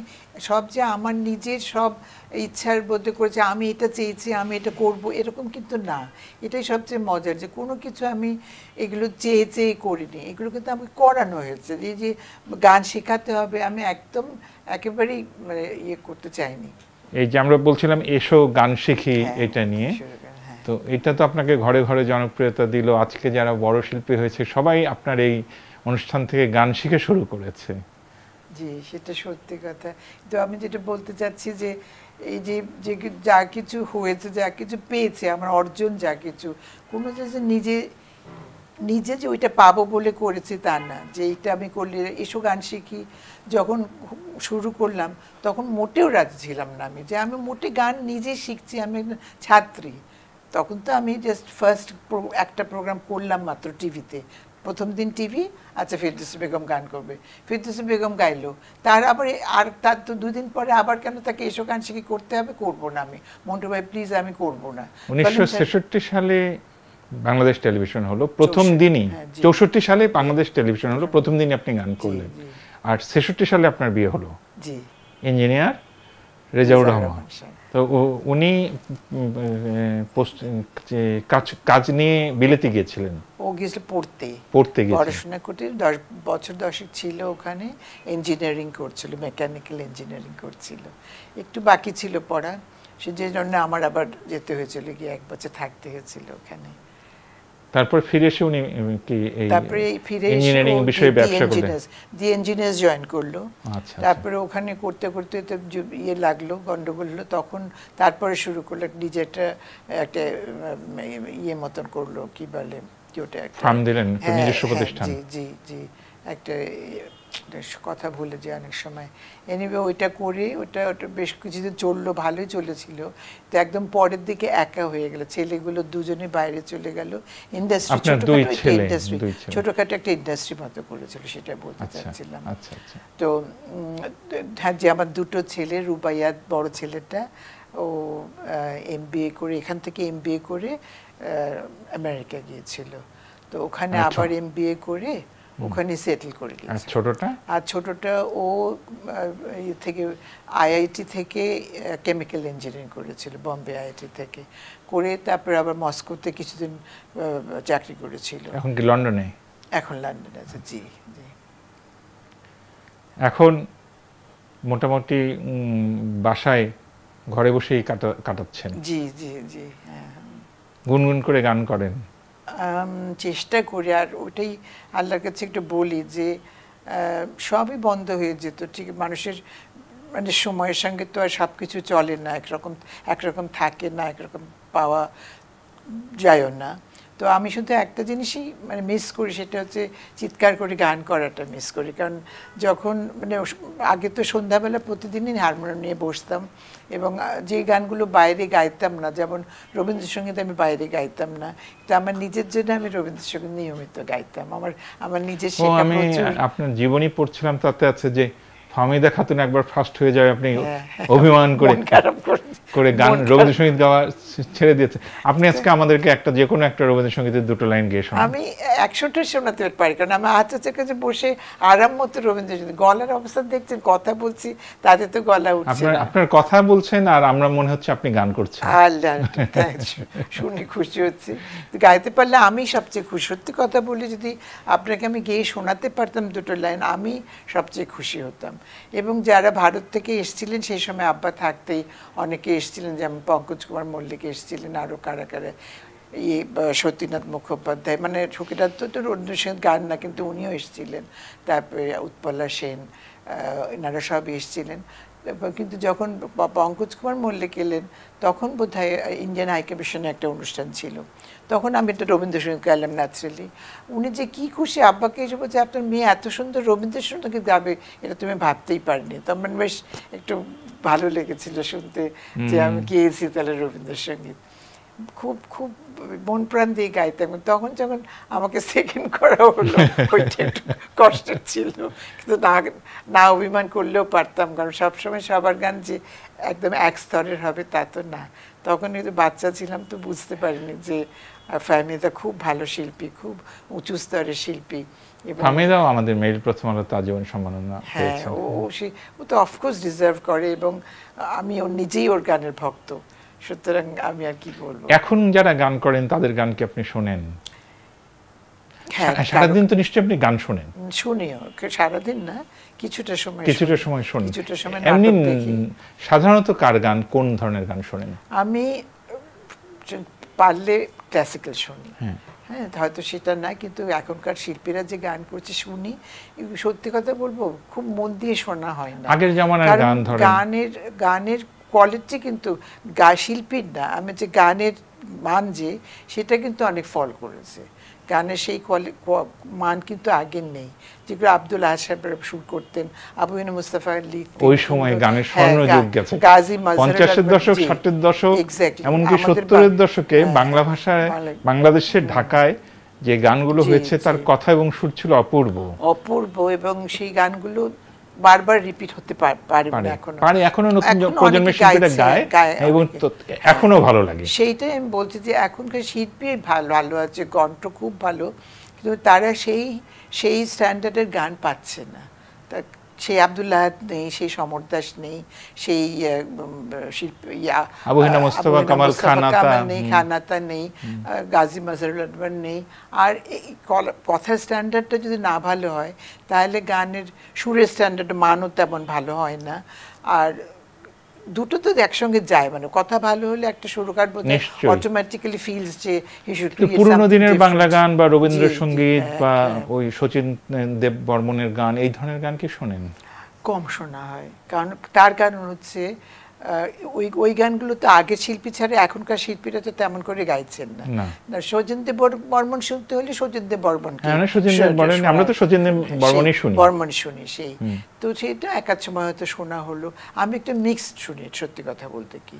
সব যে আমার নিজের সব ইচ্ছার মধ্যে করেছি, আমি এটা চেয়েছি, আমি এটা করব, এরকম কিন্তু না। এটাই সবচেয়ে মজার, যে কোনো কিছু আমি এগুলো চেয়ে চেয়ে করিনি, এগুলো কিন্তু আমাকে করানো হয়েছে। এই যে গান শেখাতে হবে, আমি একদম একেবারেই মানে ইয়ে করতে চাইনি। এই যে আমরা বলছিলাম এসো গান শিখি, হ্যাঁ, এটা নিয়ে, হ্যাঁ। তো এটা তো আপনাকে ঘরে ঘরে জনপ্রিয়তা দিল। আজকে যারা বড় শিল্পী হয়েছে সবাই আপনার এই অনুষ্ঠান থেকে গান শিখে শুরু করেছে। জি, সেটা সত্যি কথা। তো আমি যেটা বলতে চাচ্ছি যে এই যে যা কিছু হয়েছে, যা কিছু পেয়েছে, আমার অর্জন যা কিছু, কোনো যে নিজে যে ওইটা পাবো বলে করেছি তা না। যে এইটা আমি করলে এসো গান শিখি যখন শুরু করলাম, তখন মোটেও রাজি ছিলাম না আমি, যে আমি মোটে গান নিজে শিখছি, আমি ছাত্রী। তখন তো আমি জাস্ট ফার্স্ট একটা প্রোগ্রাম করলাম মাত্র টিভিতে, প্রথম দিন টিভি, আচ্ছা ফেরদৌসী বেগম গান করবে, ফেরদৌসী বেগম গাইলো। তার তো দুদিন পরে আবার কেন তাকে এসো গান শিখি করতে হবে, করবো না আমি, মন্টু ভাই প্লিজ আমি করবো না। 1966 সালে বাংলাদেশ টেলিভিশন হলো প্রথম দিনই, 64 সালে বাংলাদেশ টেলিভিশন হলো প্রথম দিনই আপনি গান করলেন, আর 66 সালে আপনার বিয়ে হলো জি ইঞ্জিনিয়ার রেজাউর রহমান। তো উনি কাজ নিয়ে বিলেতে গিয়েছিলেন, ও গিয়েছিল পড়তে গিয়েছিল, পড়াশোনা করতে 10 বছর 10 ছিল ওখানে, ইঞ্জিনিয়ারিং করছিল, মেকানিক্যাল ইঞ্জিনিয়ারিং করছিল, একটু বাকি ছিল পড়া, সে যে জন্য আমার আবার যেতে হয়েছিল, গিয়ে 1 বছর থাকতে হয়েছিল ওখানে। তারপর ফিরে এসে উনি কি এই তারপরে ফিরে এসে ইঞ্জিনিয়ারিং বিষয়ে ব্যবসা করলেন, দি ইঞ্জিনিয়ার্স জয়েন করলো। আচ্ছা, তারপরে ওখানে করতে করতে তো ইয়ে লাগলো, গন্ডগোল হলো, তখন তারপরে শুরু করলো নিজেরটা একটা ইয়ে মতন করলো, কি বলে কি ওটা, ফার্ম দিলেন, নিজস্ব প্রতিষ্ঠান। জি জি জি, একটা কথা ভুলে যায় অনেক সময়। এনিওয়ে ওইটা করে ওটা বেশ কিছুদিন চললো, ভালোই চলেছিল। তো একদম পরের দিকে একা হয়ে গেল, ছেলেগুলো দুজনে বাইরে চলে গেল, ইন্ডাস্ট্রি ছোটখাটো একটা ইন্ডাস্ট্রি মতো করেছিল, সেটা বলতে চাচ্ছিলাম। তো হ্যাঁ, যে আমার দুটো ছেলে, রুবাইয়াত বড় ছেলেটা, ও MBA করে, এখান থেকে MBA করে আমেরিকা গিয়েছিল, তো ওখানে আবার MBA করে ওখানে সেটেল করে গেছে। আর ছোটটা ও থেকে IIT থেকে কেমিক্যাল ইঞ্জিনিয়ারিং করেছিল, বম্বে IIT থেকে করে, তারপরে আবার মস্কোতে কিছুদিন চাকরি করেছিল। এখন কি লন্ডনে? এখন লন্ডনে আছে। জি জি। এখন মোটামুটি বাসায় ঘরে বসেই কাটাচ্ছেন? জি জি জি, হ্যাঁ। গুনগুন করে গান করেন? চেষ্টা করি, আর ওটাই আল্লাহর কাছে একটু বলি যে সবই বন্ধ হয়ে যেত, ঠিক মানুষের মানে সময়ের সঙ্গে তো আর সব কিছু চলে না, একরকম থাকে না, একরকম পাওয়া যায়ও না। তো আমি শুধু একটা জিনিসই মানে মিস করি, সেটা হচ্ছে চিৎকার করে গান করাটা মিস করি। কারণ যখন মানে আগে তো সন্ধ্যাবেলা প্রতিদিনই হারমোনিয়াম নিয়ে বসতাম, এবং যে গানগুলো বাইরে গাইতাম না, যেমন রবীন্দ্রসঙ্গীত আমি বাইরে গাইতাম না, তো আমার নিজের জন্য আমি রবীন্দ্রসঙ্গীত নিয়মিত গাইতাম। আমার নিজের শেখা। আমি আপনার জীবনী পড়ছিলাম, তাতে আছে যে ফাহমিদা খাতুন একবার ফার্স্ট হয়ে যায়, আপনি অভিমান করে গান রবীন্দ্রসঙ্গীত গাওয়া ছেড়ে দিয়েছে। আপনি আজকে আমাদেরকে যে কোনো একটা রবীন্দ্রসঙ্গীতের 2টো লাইন গেয়ে শোনান। আমি 100টা শোনাতে পারি, কারণ আমি আচার কাছে বসে আরাম মতো রবীন্দ্রসঙ্গীত, গলার অবস্থা দেখছেন, কথা বলছি তাতে তো গলা উঠছে। আপনার কথা বলছেন আর আমরা মনে হচ্ছে আপনি গান করছেন। আল্লাহ, শুনে খুশি হচ্ছে, গাইতে পারলে আমি সবচেয়ে খুশি। সত্যি কথা বলি, যদি আপনাকে আমি গেয়ে শোনাতে পারতাম 2টো লাইন, আমি সবচেয়ে খুশি হতাম। এবং যারা ভারত থেকে এসেছিলেন সেই সময়, আব্বা থাকতেই অনেকে এসেছিলেন, যেমন পঙ্কজ কুমার মল্লিক এসেছিলেন, আরও কারা কারা, সত্যীনাথ মুখোপাধ্যায়, মানে সখীনাথ তো রবীন্দ্রসঙ্গীত গান না, কিন্তু উনিও এসেছিলেন, তারপরে উৎপলা সেন, এনারা সব এসেছিলেন। কিন্তু যখন পঙ্কজ কুমার মল্লিক এলেন, তখন বোধহয় ইন্ডিয়ান হাই কমিশনে একটা অনুষ্ঠান ছিল, তখন আমি একটা রবীন্দ্রসঙ্গীত গাইলাম ন্যাচারালি। উনি যে কি খুশি, আব্বাকে এসে বলছে আপনার মেয়ে এত সুন্দর রবীন্দ্রসঙ্গীত গাবে, এটা তুমি ভাবতেই পারিনি। তো আমার বেশ একটু ভালো লেগেছিল শুনতে যে আমি গিয়েছি তাহলে রবীন্দ্রসঙ্গীত। খুব খুব মন প্রাণ দিয়ে গাইতাম। তখন যখন আমাকে সেকেন্ড করা হলো ওইটা একটু কষ্টের ছিল, কিন্তু না না অভিমান করলেও পারতাম, কারণ সবসময় সবার গান যে একদম এক স্তরের হবে তা তো না। তখন কিন্তু বাচ্চা ছিলাম, তো বুঝতে পারিনি যে ফাহমিদা খুব ভালো শিল্পী, খুব উঁচু স্তরের শিল্পী। ফাহমিদাও আমাদের মেরিল প্রথম আলোতে আজীবন সম্মাননা পেয়েছেন। ও তো অফকোর্স ডিজার্ভ করে, এবং আমি নিজেই ওর গানের ভক্ত, সুতরাং আমি আর কি বলবো। এখন যারা গান করেন তাদের গান কি আপনি শোনেন? হ্যাঁ, সারাদিন তো নিশ্চয়ই আপনি গান শোনেন। শুনিও, সারাদিন না, কিছুটা সময় শোনেন। কিছুটা সময় এমনি নাটক দেখি। সাধারণত কার গান, কোন ধরনের গান শোনেন? আমি পারলে ক্লাসিক্যাল শুনি, হ্যাঁ, হয়তো সেটা না, কিন্তু এখনকার শিল্পীরা যে গান করছে শুনি। সত্যি কথা বলবো, খুব মন দিয়ে শোনা হয় না। আগের জামানার গান ধরেন, গানের কোয়ালিটি কিন্তু শিল্পীর না, আমি যে গানের মান যে সেটা কিন্তু অনেক ফল করেছে। গানের সেই মান কিন্তু আগের নেই, যেগুলো আব্দুল আহাদ সাহেবরা সুর করতেন, আবু হিনা মুস্তাফা লিখতেন। ওই সময় গানের স্বর্ণযুগ গেছে, গাজী 50-এর দশক, 60-এর দশক, এমনকি 70-এর দশকে বাংলা ভাষায় বাংলাদেশের ঢাকায় যে গানগুলো হয়েছে তার কথা এবং সুর ছিল অপূর্ব অপূর্ব, এবং সেই গানগুলো বারবার রিপিট হতে পারে এখনো নতুন প্রজন্মের শিল্পীরা গায় এবং এখনো ভালো লাগে। সেইটাই আমি বলছি যে এখনকার শিল্পী ভালো আছে, কণ্ঠ খুব ভালো, কিন্তু তারা সেই স্ট্যান্ডার্ডের গান পাচ্ছে না। সেই আব্দুল আহাদ নেই, সেই সমর দাস নেই, সেই আবু হিনা মুস্তাফা কামাল নেই, খানাতা নেই, গাজী মাজহারুল আনোয়ার নেই। আর এই কথার স্ট্যান্ডার্ডটা যদি না ভালো হয়, তাহলে গানের সুরের স্ট্যান্ডার্ড মানও তেমন ভালো হয় না। আর দুটো তো একসঙ্গে যায়, মানে কথা ভালো হলে একটা সুরকার অটোমেটিক্যালি ফিলস যে হি শুড ক্রিয়েট সামথিং। পুরনো দিনের বাংলা গান বা রবীন্দ্রসঙ্গীত বা ওই শচীন দেব বর্মনের গান, এই ধরনের গান কি শোনেন? কম শোনা হয়, তার কারণ হচ্ছে ওই গানগুলো তো আগের শিল্পী ছাড়া এখনকার শিল্পীরা তো তেমন করে গাইছেন না। শচীন দেব বর্মন শুনতে হলে শচীন দেব বর্মন, আমরা তো শচীন দেব বর্মনই শুনি, সেই তো সেটা একাধ সময় হয়তো শোনা হলো। আমি একটা মিক্সড শুনি, সত্যি কথা বলতে কি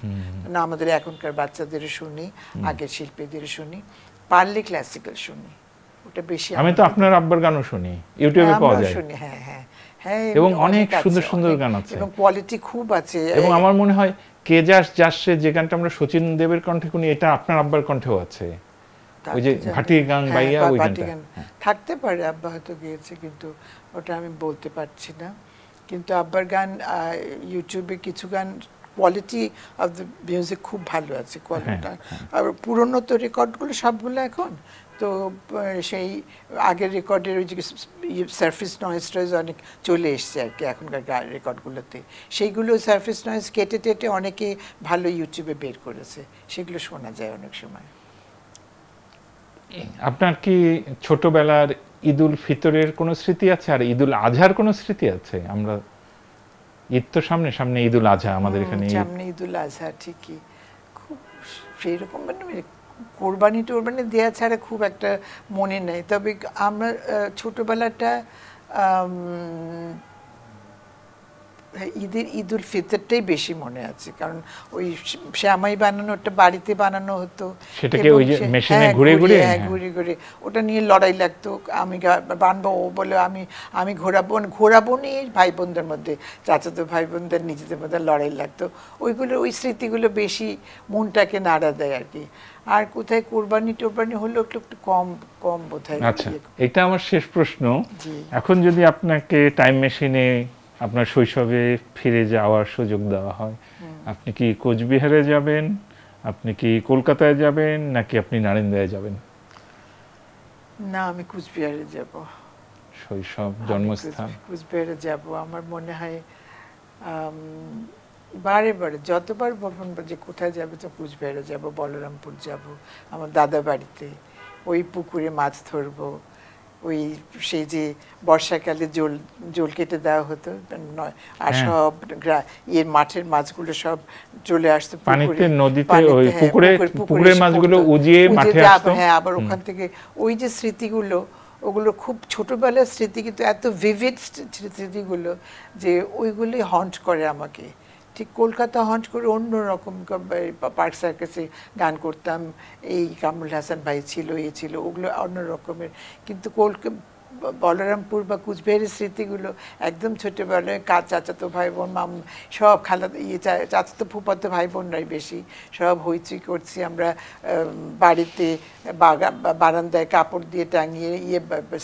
না, আমাদের এখনকার বাচ্চাদের শুনি, আগের শিল্পীদের শুনি, পারলে ক্লাসিক্যাল শুনি, ওটা বেশি। আমি তো আপনার আব্বার গানও শুনি, ইউটিউবে পাওয়া যায়। শুনি, হ্যাঁ হ্যাঁ হ্যাঁ, এবং অনেক সুন্দর সুন্দর গান আছে, এবং কোয়ালিটি খুব আছে। এবং আমার মনে হয় কে যাসে যে গানটা আমরা শচীন দেবের কণ্ঠে শুনি, এটা আপনার আব্বার কণ্ঠেও আছে, ওই যে ভাটি গান বাইয়া, ওই গানটা থাকতে পারে, আব্বা হয়তো গেয়েছে, কিন্তু ওটা আমি বলতে পারছি না। কিন্তু আব্বার গান ইউটিউবে কিছু গান কোয়ালিটি অফ দ্য মিউজিক খুব ভালো আছে, কোয়ালিটি। আর পুরনো তো রেকর্ডগুলো সবগুলো এখন তো সেই আগের রেকর্ডের ওই যে সারফেস নয়েজটা অনেক চলে এসছে আর কি এখনকার রেকর্ডগুলোতে, সেইগুলো সারফেস নয়েজ কেটে টেটে অনেকে ভালো ইউটিউবে বের করেছে, সেগুলো শোনা যায় অনেক সময়। আপনার কি ছোটবেলার ঈদুল ফিতরের কোনো স্মৃতি আছে, আর ঈদুল আজহার কোনো স্মৃতি আছে? আমরা ঈদ তো সামনে ঈদুল আজহা, আমাদের এখানে সামনে ঈদুল আজহা, ঠিকই, খুব সেই রকম মানে কোরবানি টোরবানি দেওয়া ছাড়া খুব একটা মনে নেই। তবে আমরা ছোটবেলাটা ঈদুল ফিতরটাই বেশি মনে আছে, কারণ ওই শ্যামাই বানানোটা বাড়িতে বানানো হতো, সেটাকে ওই যে মেশিনে ঘুরে ঘুরে ওটা নিয়ে লড়াই লাগতো। আমি বানবো, ও বলে আমি ঘোরাবো নিয়ে ভাই বোনদের মধ্যে, চাচাতো ভাই বোনদের নিজেদের মধ্যে লড়াই লাগতো। ওই স্মৃতিগুলো বেশি মনটাকে নাড়া দেয় আর কি। আর কোথায় কোরবানি টোরবানি হলো একটু কম বোধহয়। আচ্ছা, এটা আমার শেষ প্রশ্ন। এখন যদি আপনাকে টাইম মেশিনে আপনার শৈশবে ফিরে যাওয়ার সুযোগ দেওয়া হয়, আপনি কি কোচবিহারে যাবেন, আপনি কি কলকাতায় যাবেন, নাকি আপনি নারিন্দায় যাবেন? না, আমি কোচবিহারে যাব। শৈশব, জন্মস্থান কোচবিহারে যাব। আমার মনে হয় বারে যতবার বলবেন যে কোথায় যাবে, তো কোচবিহারে যাব, বলরামপুর যাব, আমার দাদা বাড়িতে, ওই পুকুরে মাছ ধরবো, ওই সেই যে বর্ষাকালে জল কেটে দেওয়া হতো, আর সব মাঠের মাছগুলো সব চলে আসতো পানিতে, নদীতে, ওই পুকুরের মাছগুলো উজিয়ে মাঠে আসতো। হ্যাঁ, আবার ওখান থেকে ওই যে স্মৃতিগুলো, ওগুলো খুব ছোটবেলার স্মৃতি, কিন্তু এত ভিভিড স্মৃতিগুলো যে ওইগুলি হন্ট করে আমাকে, ঠিক কলকাতা হন্ট করে অন্য রকম পার্ক সার্কাসে গান করতাম। এই কামরুল হাসান ভাই ছিল, ছিল, ওগুলো অন্য রকমের। কিন্তু বলরামপুর বা কুচবিহারের স্মৃতিগুলো একদম ছোটোবেলায় চাচাতো ভাই বোন সব চাচাতো ফুফাতো ভাই বোনরাই বেশি, সব হইচই করছি আমরা বাড়িতে, বারান্দায় কাপড় দিয়ে টাঙিয়ে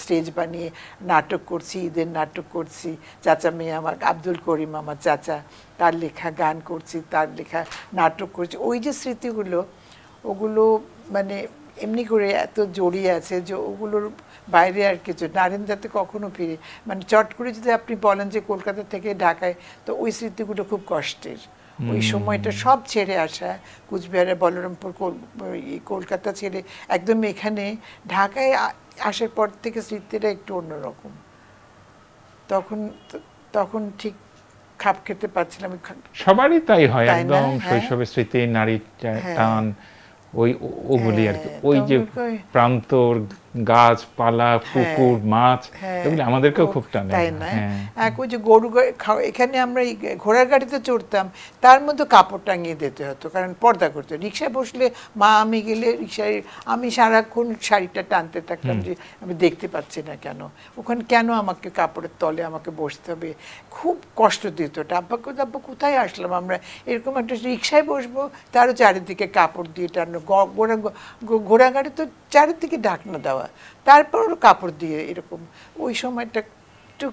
স্টেজ বানিয়ে নাটক করছি, ঈদের নাটক করছি। চাচা মেয়ে আমার আব্দুল করিম আমার চাচা, তার লেখা গান করছি, তার লেখা নাটক করছি। ওই যে স্মৃতিগুলো, ওগুলো মানে এমনি করে এত জড়িয়ে আছে যে ওগুলোর বাইরে আর কিছু। নারেন্দাতে কখনো ফিরে মানে চট করে যদি আপনি বলেন যে কলকাতা থেকে ঢাকায়, তো ওই স্মৃতিগুলো খুব কষ্টের। ওই সময়টা সব ছেড়ে আসা, কুচবিহারে বলরামপুর কলকাতা ছেড়ে একদম এখানে ঢাকায় আসার পর থেকে স্মৃতিটা একটু অন্যরকম। তখন ঠিক খাপ খেতে পারছিলাম। সবারই তাই হয়, একদম শৈশবের স্মৃতি, নারীর টান, ওগুলি আর কি। ওই যে প্রান্তর, গাছপালা, পুকুর, মাছ, এগুলি আমাদেরকেও খুব টানে, তাই না? ওই যে গরু এখানে আমরা ঘোড়ার গাড়িতে চড়তাম, তার মধ্যে কাপড় টাঙিয়ে দিতে হতো, কারণ পর্দা করতে। রিক্সায় বসলে মা আমি গেলে রিক্সায় আমি সারাক্ষণ শাড়িটা টানতে থাকতাম যে আমি দেখতে পাচ্ছি না কেন, ওখানে কেন আমাকে কাপড়ের তলে আমাকে বসতে হবে। খুব কষ্ট দিত ওটা। আব্বাকে আব্বা কোথায় আসলাম আমরা, এরকম একটা রিক্সায় বসবো, তারও চারিদিকে কাপড় দিয়ে টানো, ঘোড়া গাড়ি তো চারিদিকে ঢাকনা দেওয়া, তারপর কাপড় দিয়ে এরকম। ওই সময়টা একটু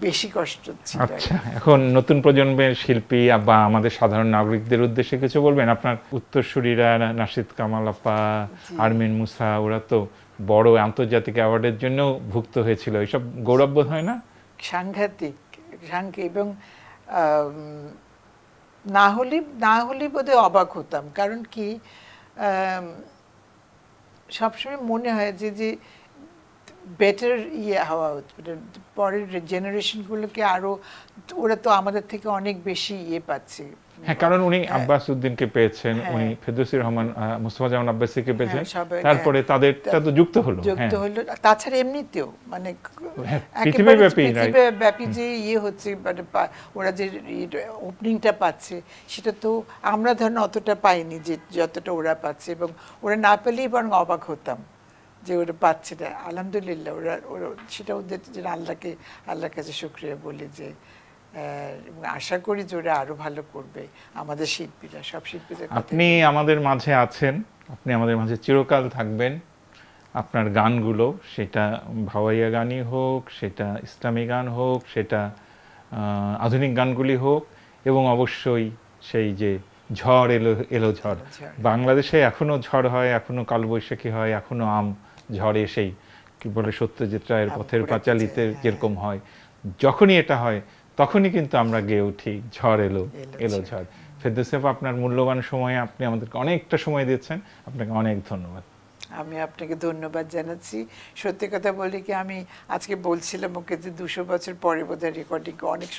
বেশি কষ্ট ছিল। আচ্ছা, এখন নতুন প্রজন্মের শিল্পী বা আমাদের সাধারণ নাগরিকদের উদ্দেশ্যে কিছু বলবেন? আপনার উত্তরসূরিরা নাশিদ কামাল আপা, আরমিন মুসা, ওরা তো বড় আন্তর্জাতিক অ্যাওয়ার্ডের জন্য ভুক্ত হয়েছিল, এইসব গৌরববোধ হয় না? সাংঘাতিক। এবং না হলে বোধহয় অবাক হতাম। কারণ কি সবসময় মনে হয় যে বেটার হওয়া উচিত, পরের জেনারেশনগুলোকে আরো, ওরা তো আমাদের থেকে অনেক বেশি পাচ্ছে। হ্যাঁ, কারণ উনি আব্বাস উদ্দিনকে পেয়েছেন, উনি ফেরদৌসী রহমান, মুস্তাফা জামান আব্বাসীকে পেয়েছেন, তারপরে তাদেরটা তো যুক্ত হলো। তাছাড়া এমনিতেও মানে পৃথিবীব্যাপী যে হচ্ছে, মানে ওরা যে ওপেনিংটা পাচ্ছে, সেটা তো আমরা ধরেন অতটা পাইনি যে যতটা ওরা পাচ্ছে। এবং ওরা না পেলেই বরং অবাক হতাম যে ওরা পাচ্ছে না। আলহামদুলিল্লাহ ওরা সেটা ওদের আল্লাহর কাছে শুকরিয়া বলি যে, এবং আশা করি যে ওরা আরো ভালো করবে, আমাদের শিল্পীরা, সব শিল্পীরা। আপনি আমাদের মাঝে আছেন, আপনি আমাদের মাঝে চিরকাল থাকবেন। আপনার গানগুলো, সেটা ভাওয়াইয়া গানই হোক, সেটা ইসলামী গান হোক, সেটা আধুনিক গানগুলি হোক, এবং অবশ্যই সেই যে ঝড় এলো ঝড়, বাংলাদেশে এখনো ঝড় হয়, এখনো কালবৈশাখী হয়, এখনো আম ঝড়ে সেই কি বলে সত্যজিৎ রায়ের পথের পাঁচালীতে যেরকম হয়, যখনই এটা হয় তখনই কিন্তু আমরা গেয়ে উঠি ঝড় এলো ঝড়। ফেরদৌসী আপা, আপনার মূল্যবান সময়ে আপনি আমাদেরকে অনেকটা সময় দিয়েছেন, আপনাকে অনেক ধন্যবাদ। আমি আপনাকে ধন্যবাদ জানাচ্ছি। সত্যি কথা বলি কি, আমি আজকে বলছিলাম ওকে যে 200 বছর পরে বোধহয় রেকর্ডিং, অনেক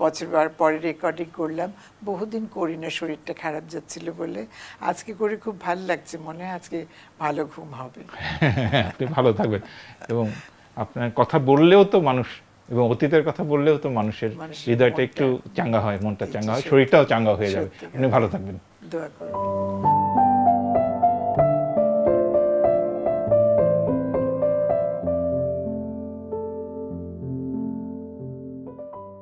বছর পরে রেকর্ডিং করলাম, বহুদিন করি না, শরীরটা খারাপ যাচ্ছিল বলে। আজকে করে খুব ভালো লাগছে, মনে হয় আজকে ভালো ঘুম হবে। আপনি ভালো থাকবেন, এবং আপনার কথা বললেও তো মানুষ, এবং অতীতের কথা বললেও তো মানুষের হৃদয়টা একটু চাঙ্গা হয়, মনটা চাঙ্গা হয়, শরীরটাও চাঙ্গা হয়ে যাবে। আপনি ভালো থাকবেন, দোয়া করবেন।